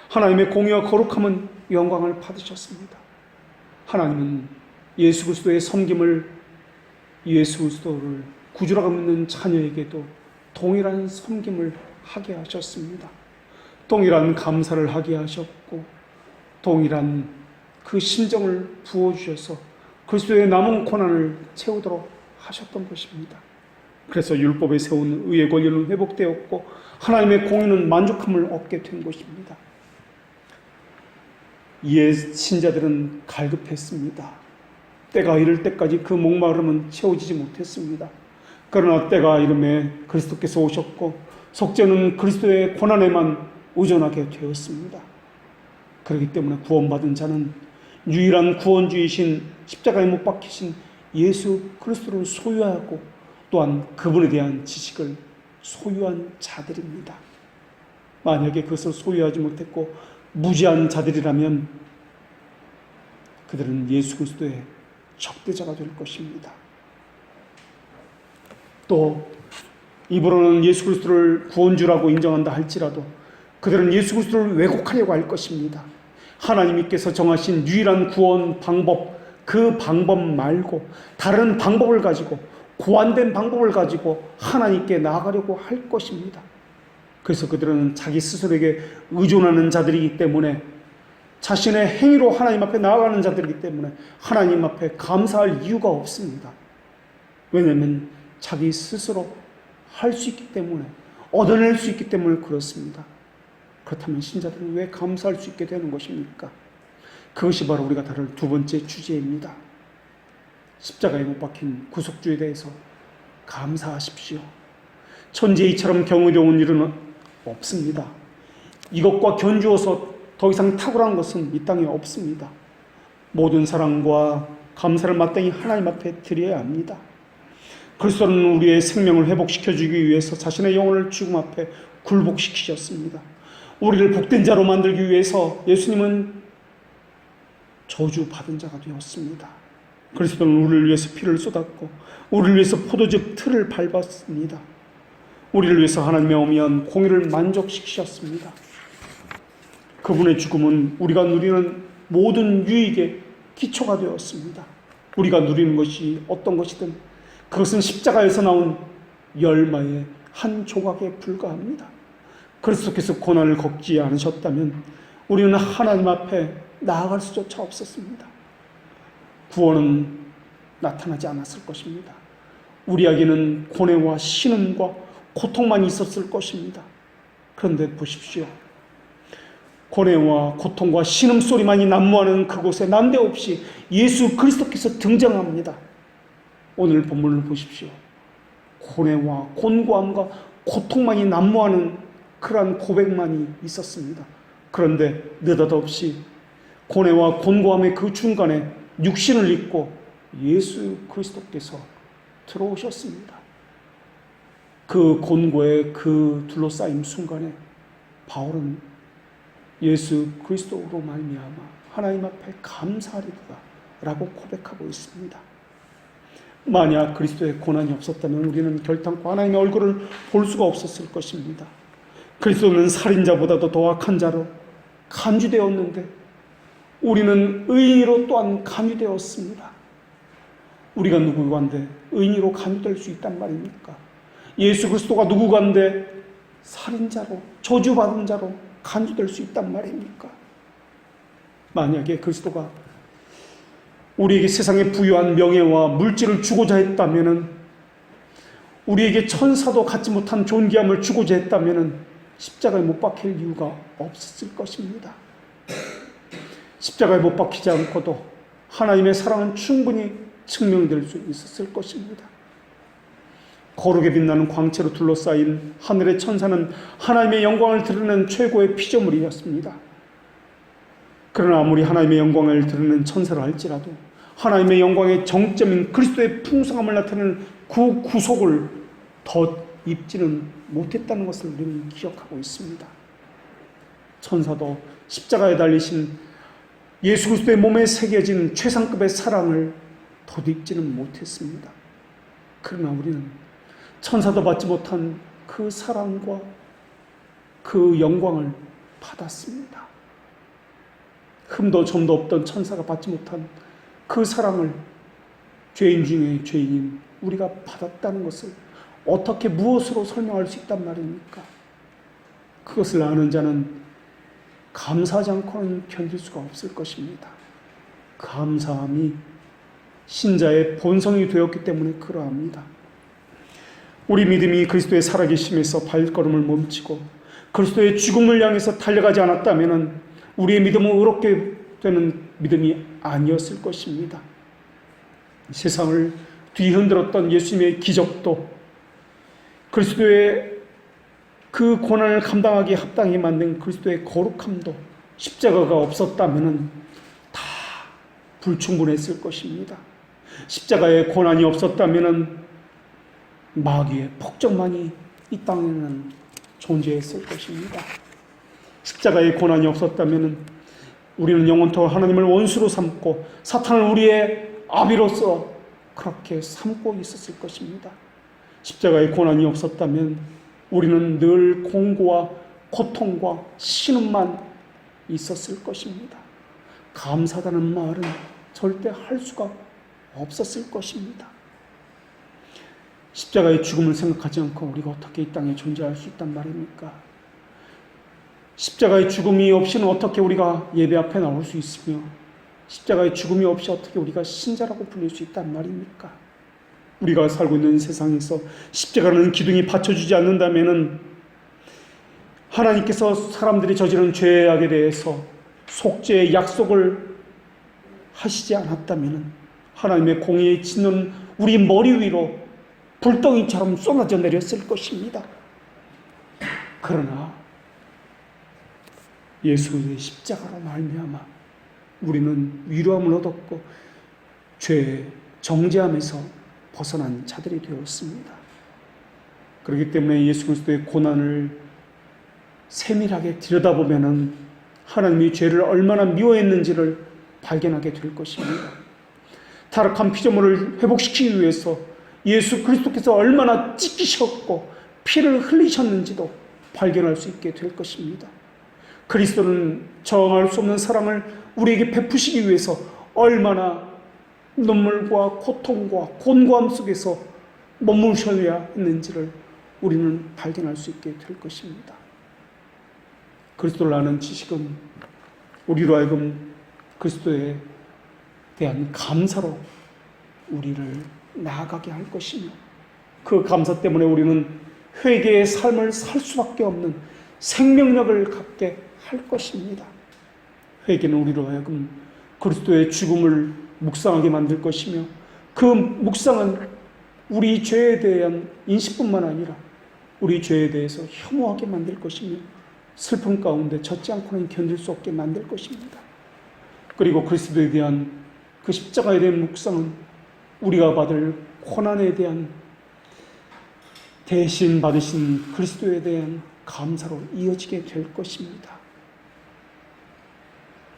Speaker 1: 하나님의 공의와 거룩함은 영광을 받으셨습니다. 하나님은 예수 그리스도의 섬김을 예수 그리스도를 구주라고 믿는 자녀에게도 동일한 섬김을 하게 하셨습니다. 동일한 감사를 하게 하셨고 동일한 그 심정을 부어주셔서 그리스도의 남은 고난을 채우도록 하셨던 것입니다. 그래서 율법에 세운 의의 권리는 회복되었고 하나님의 공의는 만족함을 얻게 된 것입니다. 이에 신자들은 갈급했습니다. 때가 이를 때까지 그 목마름은 채워지지 못했습니다. 그러나 때가 이름에 그리스도께서 오셨고 속죄는 그리스도의 고난에만 의존하게 되었습니다. 그렇기 때문에 구원받은 자는 유일한 구원주이신 십자가에 못 박히신 예수 그리스도를 소유하고 또한 그분에 대한 지식을 소유한 자들입니다. 만약에 그것을 소유하지 못했고 무지한 자들이라면 그들은 예수 그리스도의 적대자가 될 것입니다. 또 입으로는 예수 그리스도를 구원주라고 인정한다 할지라도 그들은 예수 그리스도를 왜곡하려고 할 것입니다. 하나님께서 정하신 유일한 구원 방법, 그 방법 말고 다른 방법을 가지고 고안된 방법을 가지고 하나님께 나아가려고 할 것입니다. 그래서 그들은 자기 스스로에게 의존하는 자들이기 때문에 자신의 행위로 하나님 앞에 나아가는 자들이기 때문에 하나님 앞에 감사할 이유가 없습니다. 왜냐하면 자기 스스로 할 수 있기 때문에 얻어낼 수 있기 때문에 그렇습니다. 그렇다면 신자들은 왜 감사할 수 있게 되는 것입니까? 그것이 바로 우리가 다룰 두 번째 주제입니다. 십자가에 못 박힌 구속주에 대해서 감사하십시오. 천지이처럼 경이로운 일은 없습니다. 이것과 견주어서 더 이상 탁월한 것은 이 땅에 없습니다. 모든 사랑과 감사를 마땅히 하나님 앞에 드려야 합니다. 그리스도는 우리의 생명을 회복시켜주기 위해서 자신의 영혼을 죽음 앞에 굴복시키셨습니다. 우리를 복된 자로 만들기 위해서 예수님은 저주받은 자가 되었습니다. 그리스도는 우리를 위해서 피를 쏟았고 우리를 위해서 포도즙 틀을 밟았습니다. 우리를 위해서 하나님의 어미한 공의를 만족시키셨습니다. 그분의 죽음은 우리가 누리는 모든 유익의 기초가 되었습니다. 우리가 누리는 것이 어떤 것이든 그것은 십자가에서 나온 열마의 한 조각에 불과합니다. 그리스도께서 고난을 겪지 않으셨다면 우리는 하나님 앞에 나아갈 수조차 없었습니다. 구원은 나타나지 않았을 것입니다. 우리에게는 고뇌와 신음과 고통만 있었을 것입니다. 그런데 보십시오. 고뇌와 고통과 신음소리만이 난무하는 그곳에 난데없이 예수 그리스도께서 등장합니다. 오늘 본문을 보십시오. 고뇌와 곤고함과 고통만이 난무하는 그러한 고백만이 있었습니다. 그런데 느닷없이 고뇌와 곤고함의 그 중간에 육신을 입고 예수 그리스도께서 들어오셨습니다. 그 곤고에 그 둘러싸임 순간에 바울은 예수 그리스도로 말미암아 하나님 앞에 감사하리로다 라고 고백하고 있습니다. 만약 그리스도의 고난이 없었다면 우리는 결단코 하나님의 얼굴을 볼 수가 없었을 것입니다. 그리스도는 살인자보다도 더 악한 자로 간주되었는데 우리는 의인으로 또한 간주되었습니다. 우리가 누구간데 의인으로 간주될 수 있단 말입니까? 예수 그리스도가 누구간데 살인자로 저주받은 자로 간주될 수 있단 말입니까? 만약에 그리스도가 우리에게 세상에 부유한 명예와 물질을 주고자 했다면, 우리에게 천사도 갖지 못한 존귀함을 주고자 했다면 십자가에 못 박힐 이유가 없었을 것입니다. 십자가에 못 박히지 않고도 하나님의 사랑은 충분히 증명될 수 있었을 것입니다. 거룩에 빛나는 광채로 둘러싸인 하늘의 천사는 하나님의 영광을 드러내는 최고의 피조물이었습니다. 그러나 아무리 하나님의 영광을 드러내는 천사라 할지라도 하나님의 영광의 정점인 그리스도의 풍성함을 나타내는 그 구속을 덧입지는 못했다는 것을 우리는 기억하고 있습니다. 천사도 십자가에 달리신 예수 그리스도의 몸에 새겨진 최상급의 사랑을 덧입지는 못했습니다. 그러나 우리는 천사도 받지 못한 그 사랑과 그 영광을 받았습니다. 흠도 점도 없던 천사가 받지 못한 그 사랑을 죄인 중에 죄인인 우리가 받았다는 것을 어떻게 무엇으로 설명할 수 있단 말입니까? 그것을 아는 자는 감사하지 않고는 견딜 수가 없을 것입니다. 감사함이 신자의 본성이 되었기 때문에 그러합니다. 우리 믿음이 그리스도의 살아계심에서 발걸음을 멈추고 그리스도의 죽음을 향해서 달려가지 않았다면 우리의 믿음은 의롭게 되는 믿음이 아니었을 것입니다. 세상을 뒤흔들었던 예수님의 기적도, 그리스도의 그 고난을 감당하기에 합당히 만든 그리스도의 거룩함도 십자가가 없었다면 다 불충분했을 것입니다. 십자가의 고난이 없었다면 마귀의 폭정만이 이 땅에는 존재했을 것입니다. 십자가의 고난이 없었다면 우리는 영원토록 하나님을 원수로 삼고 사탄을 우리의 아비로서 그렇게 삼고 있었을 것입니다. 십자가의 고난이 없었다면 우리는 늘 공고와 고통과 신음만 있었을 것입니다. 감사하다는 말은 절대 할 수가 없었을 것입니다. 십자가의 죽음을 생각하지 않고 우리가 어떻게 이 땅에 존재할 수 있단 말입니까? 십자가의 죽음이 없이는 어떻게 우리가 예배 앞에 나올 수 있으며 십자가의 죽음이 없이 어떻게 우리가 신자라고 불릴 수 있단 말입니까? 우리가 살고 있는 세상에서 십자가라는 기둥이 받쳐주지 않는다면 하나님께서 사람들이 저지른 죄악에 대해서 속죄의 약속을 하시지 않았다면 하나님의 공의의 진노는 우리 머리 위로 불덩이처럼 쏟아져 내렸을 것입니다. 그러나 예수의 십자가로 말미암아 우리는 위로함을 얻었고 죄의 정죄함에서 벗어난 자들이 되었습니다. 그렇기 때문에 예수 그리스도의 고난을 세밀하게 들여다보면은 하나님이 죄를 얼마나 미워했는지를 발견하게 될 것입니다. 타락한 피조물을 회복시키기 위해서 예수 그리스도께서 얼마나 찢기셨고 피를 흘리셨는지도 발견할 수 있게 될 것입니다. 그리스도는 정할 수 없는 사랑을 우리에게 베푸시기 위해서 얼마나 눈물과 고통과 곤고함 속에서 머무셔야 했는지를 우리는 발견할 수 있게 될 것입니다. 그리스도를 아는 지식은 우리로 하여금 그리스도에 대한 감사로 우리를 나아가게 할 것이며, 그 감사 때문에 우리는 회개의 삶을 살 수밖에 없는 생명력을 갖게 할 것입니다. 회개는 우리로 하여금 그리스도의 죽음을 묵상하게 만들 것이며, 그 묵상은 우리 죄에 대한 인식뿐만 아니라 우리 죄에 대해서 혐오하게 만들 것이며, 슬픔 가운데 젖지 않고는 견딜 수 없게 만들 것입니다. 그리고 그리스도에 대한 그 십자가에 대한 묵상은 우리가 받을 고난에 대한 대신 받으신 그리스도에 대한 감사로 이어지게 될 것입니다.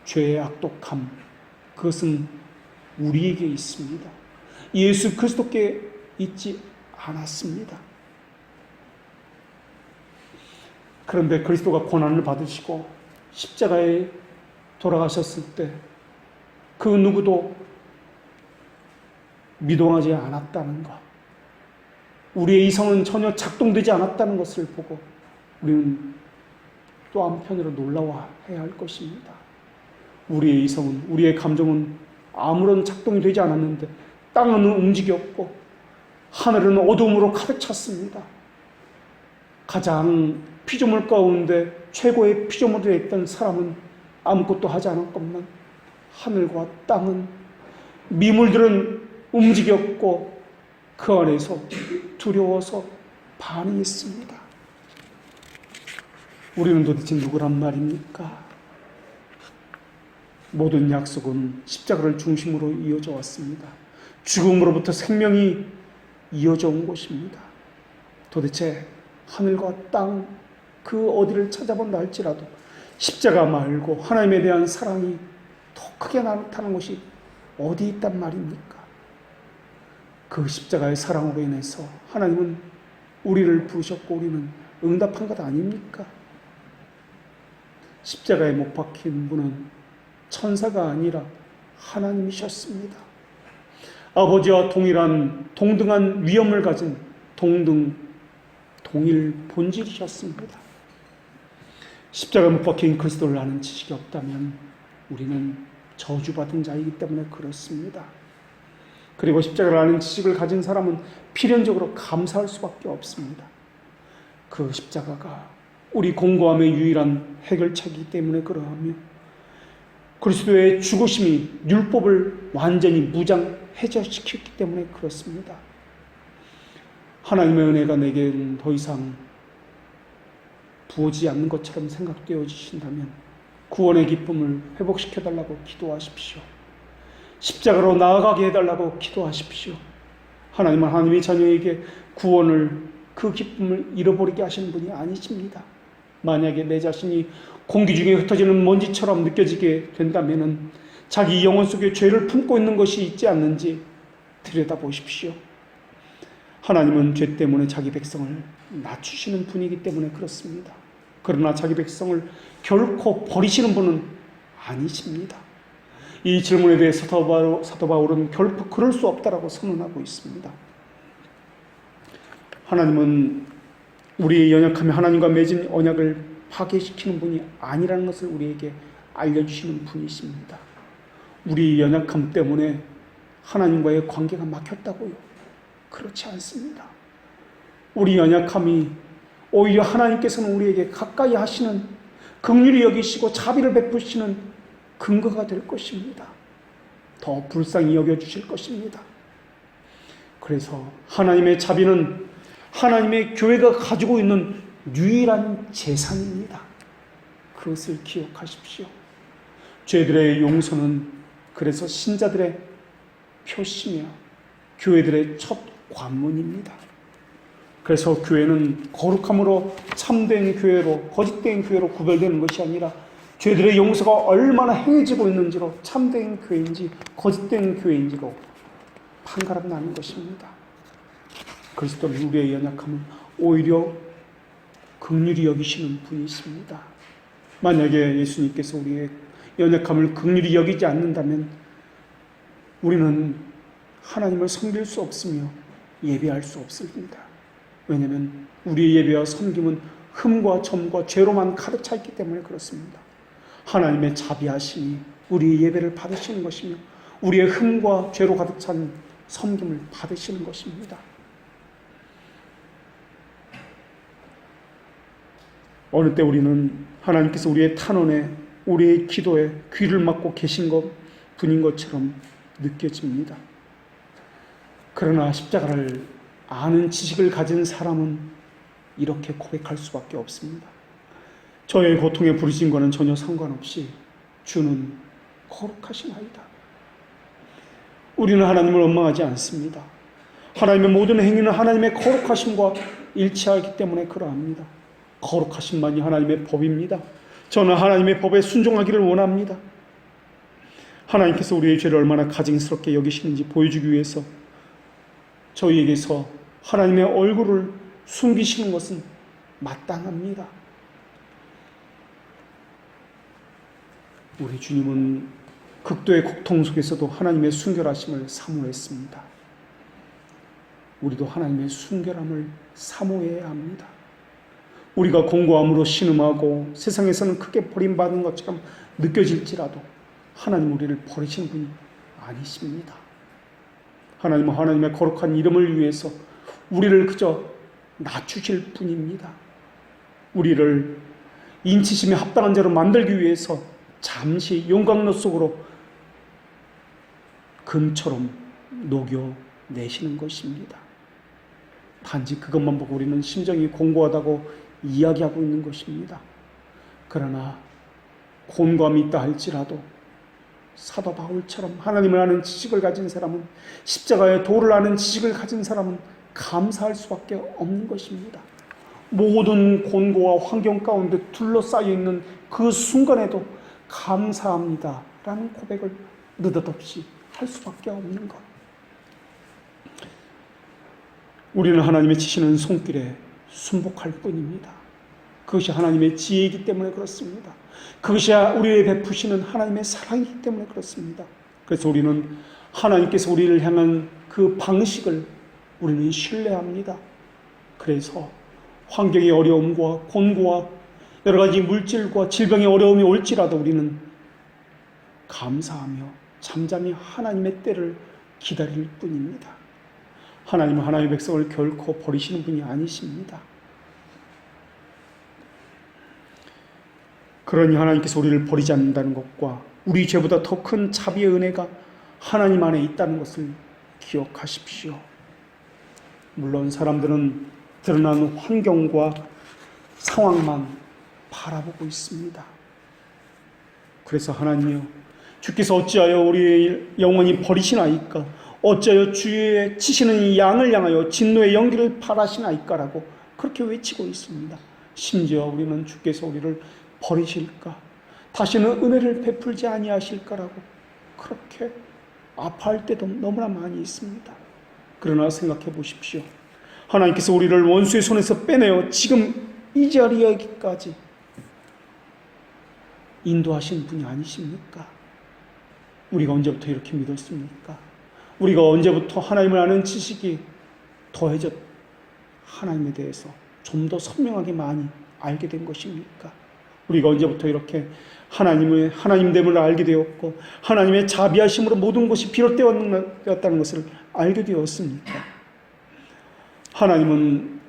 Speaker 1: 죄의 악독함, 그것은 우리에게 있습니다. 예수 그리스도께 있지 않았습니다. 그런데 그리스도가 고난을 받으시고 십자가에 돌아가셨을 때 그 누구도 미동하지 않았다는 것, 우리의 이성은 전혀 작동되지 않았다는 것을 보고 우리는 또 한편으로 놀라워해야 할 것입니다. 우리의 이성은, 우리의 감정은 아무런 작동이 되지 않았는데 땅은 움직였고 하늘은 어둠으로 가득 찼습니다. 가장 피조물 가운데 최고의 피조물이 있던 사람은 아무것도 하지 않았건만 하늘과 땅은, 미물들은 움직였고 그 안에서 두려워서 반응했습니다. 우리는 도대체 누구란 말입니까? 모든 약속은 십자가를 중심으로 이어져 왔습니다. 죽음으로부터 생명이 이어져 온 것입니다. 도대체 하늘과 땅 그 어디를 찾아본다 할지라도 십자가 말고 하나님에 대한 사랑이 더 크게 나타나는 것이 어디 있단 말입니까? 그 십자가의 사랑으로 인해서 하나님은 우리를 부르셨고 우리는 응답한 것 아닙니까? 십자가에 못 박힌 분은 천사가 아니라 하나님이셨습니다. 아버지와 동등한 위엄을 가진 동일 본질이셨습니다. 십자가에 못 박힌 그리스도를 아는 지식이 없다면 우리는 저주받은 자이기 때문에 그렇습니다. 그리고 십자가를 아는 지식을 가진 사람은 필연적으로 감사할 수밖에 없습니다. 그 십자가가 우리 공고함의 유일한 해결책이기 때문에 그러하며, 그리스도의 죽으심이 율법을 완전히 무장해제시켰기 때문에 그렇습니다. 하나님의 은혜가 내게는 더 이상 부어지지 않는 것처럼 생각되어지신다면 구원의 기쁨을 회복시켜달라고 기도하십시오. 십자가로 나아가게 해달라고 기도하십시오. 하나님은 하나님의 자녀에게 구원을, 그 기쁨을 잃어버리게 하시는 분이 아니십니다. 만약에 내 자신이 공기 중에 흩어지는 먼지처럼 느껴지게 된다면 자기 영혼 속에 죄를 품고 있는 것이 있지 않는지 들여다보십시오. 하나님은 죄 때문에 자기 백성을 낮추시는 분이기 때문에 그렇습니다. 그러나 자기 백성을 결코 버리시는 분은 아니십니다. 이 질문에 대해 사도 바울은 결코 그럴 수 없다라고 선언하고 있습니다. 하나님은 우리의 연약함에 하나님과 맺은 언약을 파괴시키는 분이 아니라는 것을 우리에게 알려주시는 분이십니다. 우리의 연약함 때문에 하나님과의 관계가 막혔다고요? 그렇지 않습니다. 우리 연약함이 오히려 하나님께서는 우리에게 가까이 하시는, 긍휼히 여기시고 자비를 베푸시는 근거가 될 것입니다. 더 불쌍히 여겨주실 것입니다. 그래서 하나님의 자비는 하나님의 교회가 가지고 있는 유일한 재산입니다. 그것을 기억하십시오. 죄들의 용서는 그래서 신자들의 표시며 교회들의 첫 관문입니다. 그래서 교회는 거룩함으로 참된 교회로, 거짓된 교회로 구별되는 것이 아니라 죄들의 용서가 얼마나 행해지고 있는지로 참된 교회인지 거짓된 교회인지로 판가름 나는 것입니다. 그리스도는 우리의 연약함을 오히려 긍휼히 여기시는 분이십니다. 만약에 예수님께서 우리의 연약함을 긍휼히 여기지 않는다면 우리는 하나님을 섬길 수 없으며 예배할 수 없습니다. 왜냐하면 우리의 예배와 섬김은 흠과 점과 죄로만 가득 차 있기 때문에 그렇습니다. 하나님의 자비하심이 우리의 예배를 받으시는 것이며 우리의 흠과 죄로 가득 찬 섬김을 받으시는 것입니다. 어느 때 우리는 하나님께서 우리의 탄원에, 우리의 기도에 귀를 막고 계신 분인 것처럼 느껴집니다. 그러나 십자가를 아는 지식을 가진 사람은 이렇게 고백할 수밖에 없습니다. 저의 고통에 부르신 것은 전혀 상관없이 주는 거룩하시나이다. 우리는 하나님을 원망하지 않습니다. 하나님의 모든 행위는 하나님의 거룩하심과 일치하기 때문에 그러합니다. 거룩하심만이 하나님의 법입니다. 저는 하나님의 법에 순종하기를 원합니다. 하나님께서 우리의 죄를 얼마나 가증스럽게 여기시는지 보여주기 위해서 저희에게서 하나님의 얼굴을 숨기시는 것은 마땅합니다. 우리 주님은 극도의 고통 속에서도 하나님의 순결하심을 사모했습니다. 우리도 하나님의 순결함을 사모해야 합니다. 우리가 공고함으로 신음하고 세상에서는 크게 버림받은 것처럼 느껴질지라도 하나님 우리를 버리신 분이 아니십니다. 하나님은 하나님의 거룩한 이름을 위해서 우리를 그저 낮추실 뿐입니다. 우리를 인치심에 합당한 자로 만들기 위해서 잠시 용광로 속으로 금처럼 녹여내시는 것입니다. 단지 그것만 보고 우리는 심정이 공고하다고 이야기하고 있는 것입니다. 그러나 곤감이 있다 할지라도 사도 바울처럼 하나님을 아는 지식을 가진 사람은, 십자가의 도를 아는 지식을 가진 사람은 감사할 수밖에 없는 것입니다. 모든 곤고와 환경 가운데 둘러싸여 있는 그 순간에도 감사합니다 라는 고백을 느닷없이 할 수밖에 없는 것. 우리는 하나님의 치시는 손길에 순복할 뿐입니다. 그것이 하나님의 지혜이기 때문에 그렇습니다. 그것이 우리의 베푸시는 하나님의 사랑이기 때문에 그렇습니다. 그래서 우리는 하나님께서 우리를 향한 그 방식을 우리는 신뢰합니다. 그래서 환경의 어려움과 곤고와 여러 가지 물질과 질병의 어려움이 올지라도 우리는 감사하며 잠잠히 하나님의 때를 기다릴 뿐입니다. 하나님은 하나님의 백성을 결코 버리시는 분이 아니십니다. 그러니 하나님께서 우리를 버리지 않는다는 것과 우리 죄보다 더 큰 자비의 은혜가 하나님 안에 있다는 것을 기억하십시오. 물론 사람들은 드러나는 환경과 상황만 바라보고 있습니다. 그래서 하나님이여, 주께서 어찌하여 우리의 영원히 버리시나이까? 어찌하여 주의 치시는 이 양을 향하여 진노의 연기를 바라시나이까라고 그렇게 외치고 있습니다. 심지어 우리는 주께서 우리를 버리실까? 다시는 은혜를 베풀지 아니하실까라고 그렇게 아파할 때도 너무나 많이 있습니다. 그러나 생각해 보십시오. 하나님께서 우리를 원수의 손에서 빼내어 지금 이 자리에까지 인도하신 분이 아니십니까? 우리가 언제부터 이렇게 믿었습니까? 우리가 언제부터 하나님을 아는 지식이 더해져 하나님에 대해서 좀 더 선명하게 많이 알게 된 것입니까? 우리가 언제부터 이렇게 하나님됨을 알게 되었고 하나님의 자비하심으로 모든 것이 비롯되었다는 것을 알게 되었습니까? 하나님은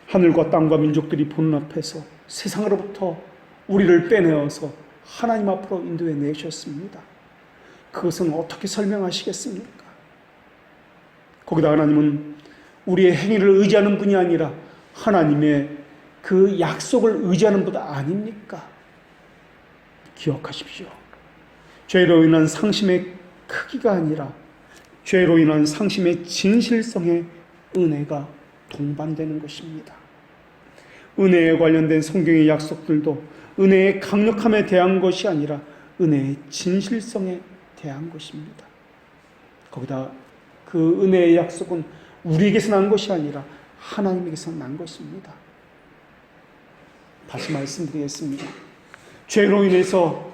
Speaker 1: 하늘과 땅과 민족들이 보는 앞에서 세상으로부터 우리를 빼내어서 하나님 앞으로 인도해 내셨습니다. 그것은 어떻게 설명하시겠습니까? 거기다 하나님은 우리의 행위를 의지하는 분이 아니라 하나님의 그 약속을 의지하는 분 아닙니까? 기억하십시오. 죄로 인한 상심의 크기가 아니라 죄로 인한 상심의 진실성에 은혜가 동반되는 것입니다. 은혜에 관련된 성경의 약속들도 은혜의 강력함에 대한 것이 아니라 은혜의 진실성에 대한 것입니다. 거기다 그 은혜의 약속은 우리에게서 난 것이 아니라 하나님에게서 난 것입니다. 다시 말씀드리겠습니다. 죄로 인해서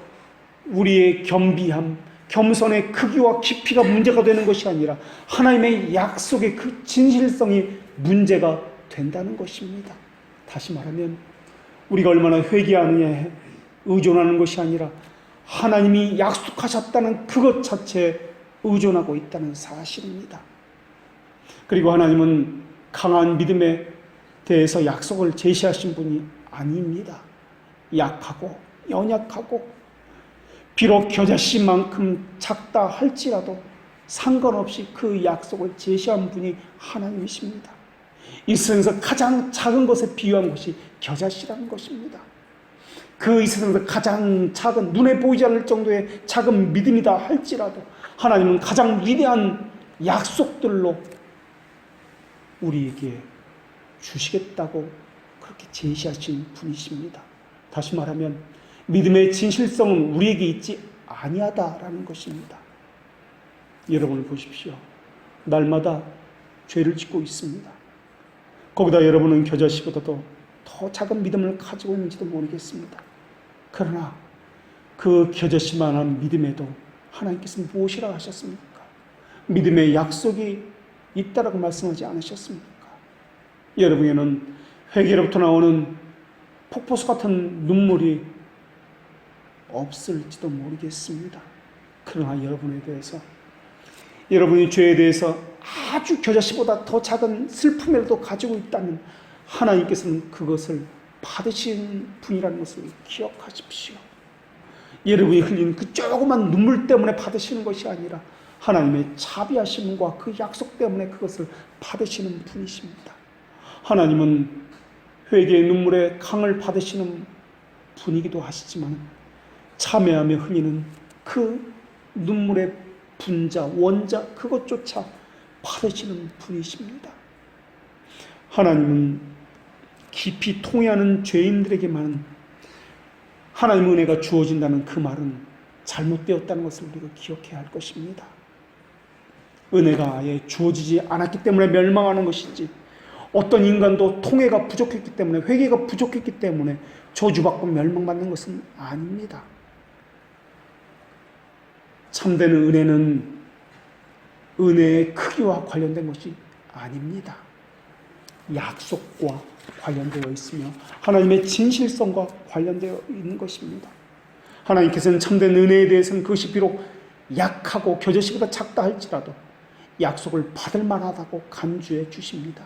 Speaker 1: 우리의 겸비함, 겸손의 크기와 깊이가 문제가 되는 것이 아니라 하나님의 약속의 그 진실성이 문제가 된다는 것입니다. 다시 말하면 우리가 얼마나 회개하느냐에 의존하는 것이 아니라 하나님이 약속하셨다는 그것 자체에 의존하고 있다는 사실입니다. 그리고 하나님은 강한 믿음에 대해서 약속을 제시하신 분이 아닙니다. 약하고 연약하고 비록 겨자씨만큼 작다 할지라도 상관없이 그 약속을 제시한 분이 하나님이십니다. 이 세상에서 가장 작은 것에 비유한 것이 겨자씨라는 것입니다. 그 이 세상에서 가장 작은, 눈에 보이지 않을 정도의 작은 믿음이다 할지라도 하나님은 가장 위대한 약속들로 우리에게 주시겠다고 그렇게 제시하신 분이십니다. 다시 말하면 믿음의 진실성은 우리에게 있지 아니하다라는 것입니다. 여러분을 보십시오. 날마다 죄를 짓고 있습니다. 거기다 여러분은 겨자씨보다도 더 작은 믿음을 가지고 있는지도 모르겠습니다. 그러나 그 겨자씨만한 믿음에도 하나님께서 무엇이라 하셨습니까? 믿음의 약속이 있다라고 말씀하지 않으셨습니까? 여러분에게는 회개로부터 나오는 폭포수 같은 눈물이 없을지도 모르겠습니다. 그러나 여러분에 대해서, 여러분이 죄에 대해서 아주 겨자씨보다 더 작은 슬픔이라도 가지고 있다면 하나님께서는 그것을 받으신 분이라는 것을 기억하십시오. 여러분이 흘린 그 조그만 눈물 때문에 받으시는 것이 아니라 하나님의 자비하심과 그 약속 때문에 그것을 받으시는 분이십니다. 하나님은 회개의 눈물의 강을 받으시는 분이기도 하시지만 참회하며 흘리는 그 눈물의 분자, 원자 그것조차 받으시는 분이십니다. 하나님은 깊이 통회하는 죄인들에게만 하나님의 은혜가 주어진다는 그 말은 잘못되었다는 것을 우리가 기억해야 할 것입니다. 은혜가 아예 주어지지 않았기 때문에 멸망하는 것이지, 어떤 인간도 통회가 부족했기 때문에, 회개가 부족했기 때문에 저주받고 멸망받는 것은 아닙니다. 참된 은혜는 은혜의 크기와 관련된 것이 아닙니다. 약속과 관련되어 있으며 하나님의 진실성과 관련되어 있는 것입니다. 하나님께서는 참된 은혜에 대해서는 그것이 비록 약하고 겨자씨보다 작다 할지라도 약속을 받을 만하다고 간주해 주십니다.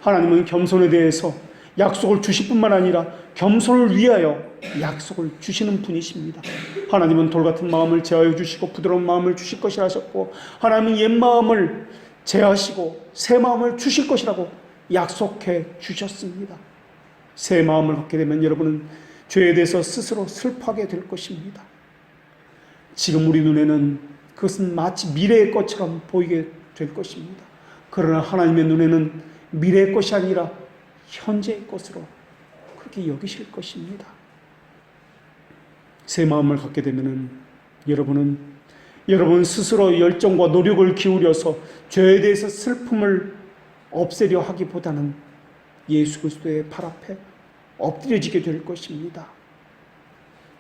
Speaker 1: 하나님은 겸손에 대해서 약속을 주실 뿐만 아니라 겸손을 위하여 약속을 주시는 분이십니다. 하나님은 돌같은 마음을 제하여 주시고 부드러운 마음을 주실 것이라 하셨고, 하나님은 옛 마음을 제하시고 새 마음을 주실 것이라고 약속해 주셨습니다. 새 마음을 갖게 되면 여러분은 죄에 대해서 스스로 슬퍼하게 될 것입니다. 지금 우리 눈에는 그것은 마치 미래의 것처럼 보이게 될 것입니다. 그러나 하나님의 눈에는 미래의 것이 아니라 현재의 것으로 그렇게 여기실 것입니다. 새 마음을 갖게 되면 여러분 스스로 열정과 노력을 기울여서 죄에 대해서 슬픔을 없애려 하기보다는 예수 그리스도의 발 앞에 엎드려지게 될 것입니다.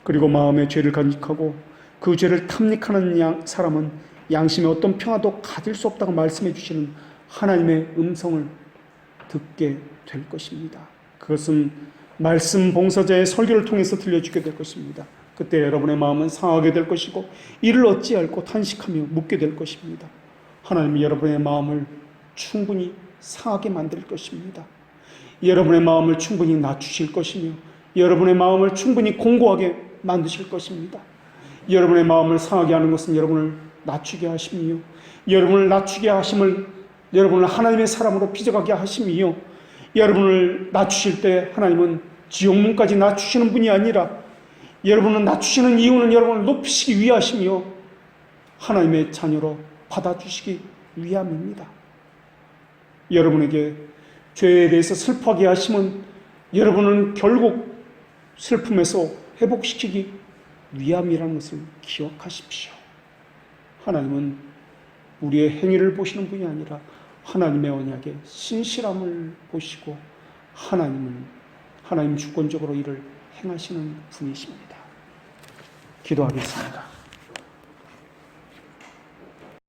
Speaker 1: 그리고 마음의 죄를 간직하고 그 죄를 탐닉하는 사람은 양심에 어떤 평화도 가질 수 없다고 말씀해 주시는 하나님의 음성을 듣게 될 것입니다. 그것은 말씀 봉사자의 설교를 통해서 들려주게 될 것입니다. 그때 여러분의 마음은 상하게 될 것이고 이를 어찌할꼬 탄식하며 묻게 될 것입니다. 하나님이 여러분의 마음을 충분히 상하게 만들 것입니다. 여러분의 마음을 충분히 낮추실 것이며 여러분의 마음을 충분히 공고하게 만드실 것입니다. 여러분의 마음을 상하게 하는 것은 여러분을 낮추게 하심이요, 여러분을 낮추게 하심을 여러분을 하나님의 사람으로 빚어가게 하심이요, 여러분을 낮추실 때 하나님은 지옥문까지 낮추시는 분이 아니라 여러분을 낮추시는 이유는 여러분을 높이시기 위하심이요, 하나님의 자녀로 받아주시기 위함입니다. 여러분에게 죄에 대해서 슬퍼하게 하심은 여러분은 결국 슬픔에서 회복시키기 위함이라는 것을 기억하십시오. 하나님은 우리의 행위를 보시는 분이 아니라 하나님의 언약의 신실함을 보시고 하나님 주권적으로 일을 행하시는 분이십니다. 기도하겠습니다.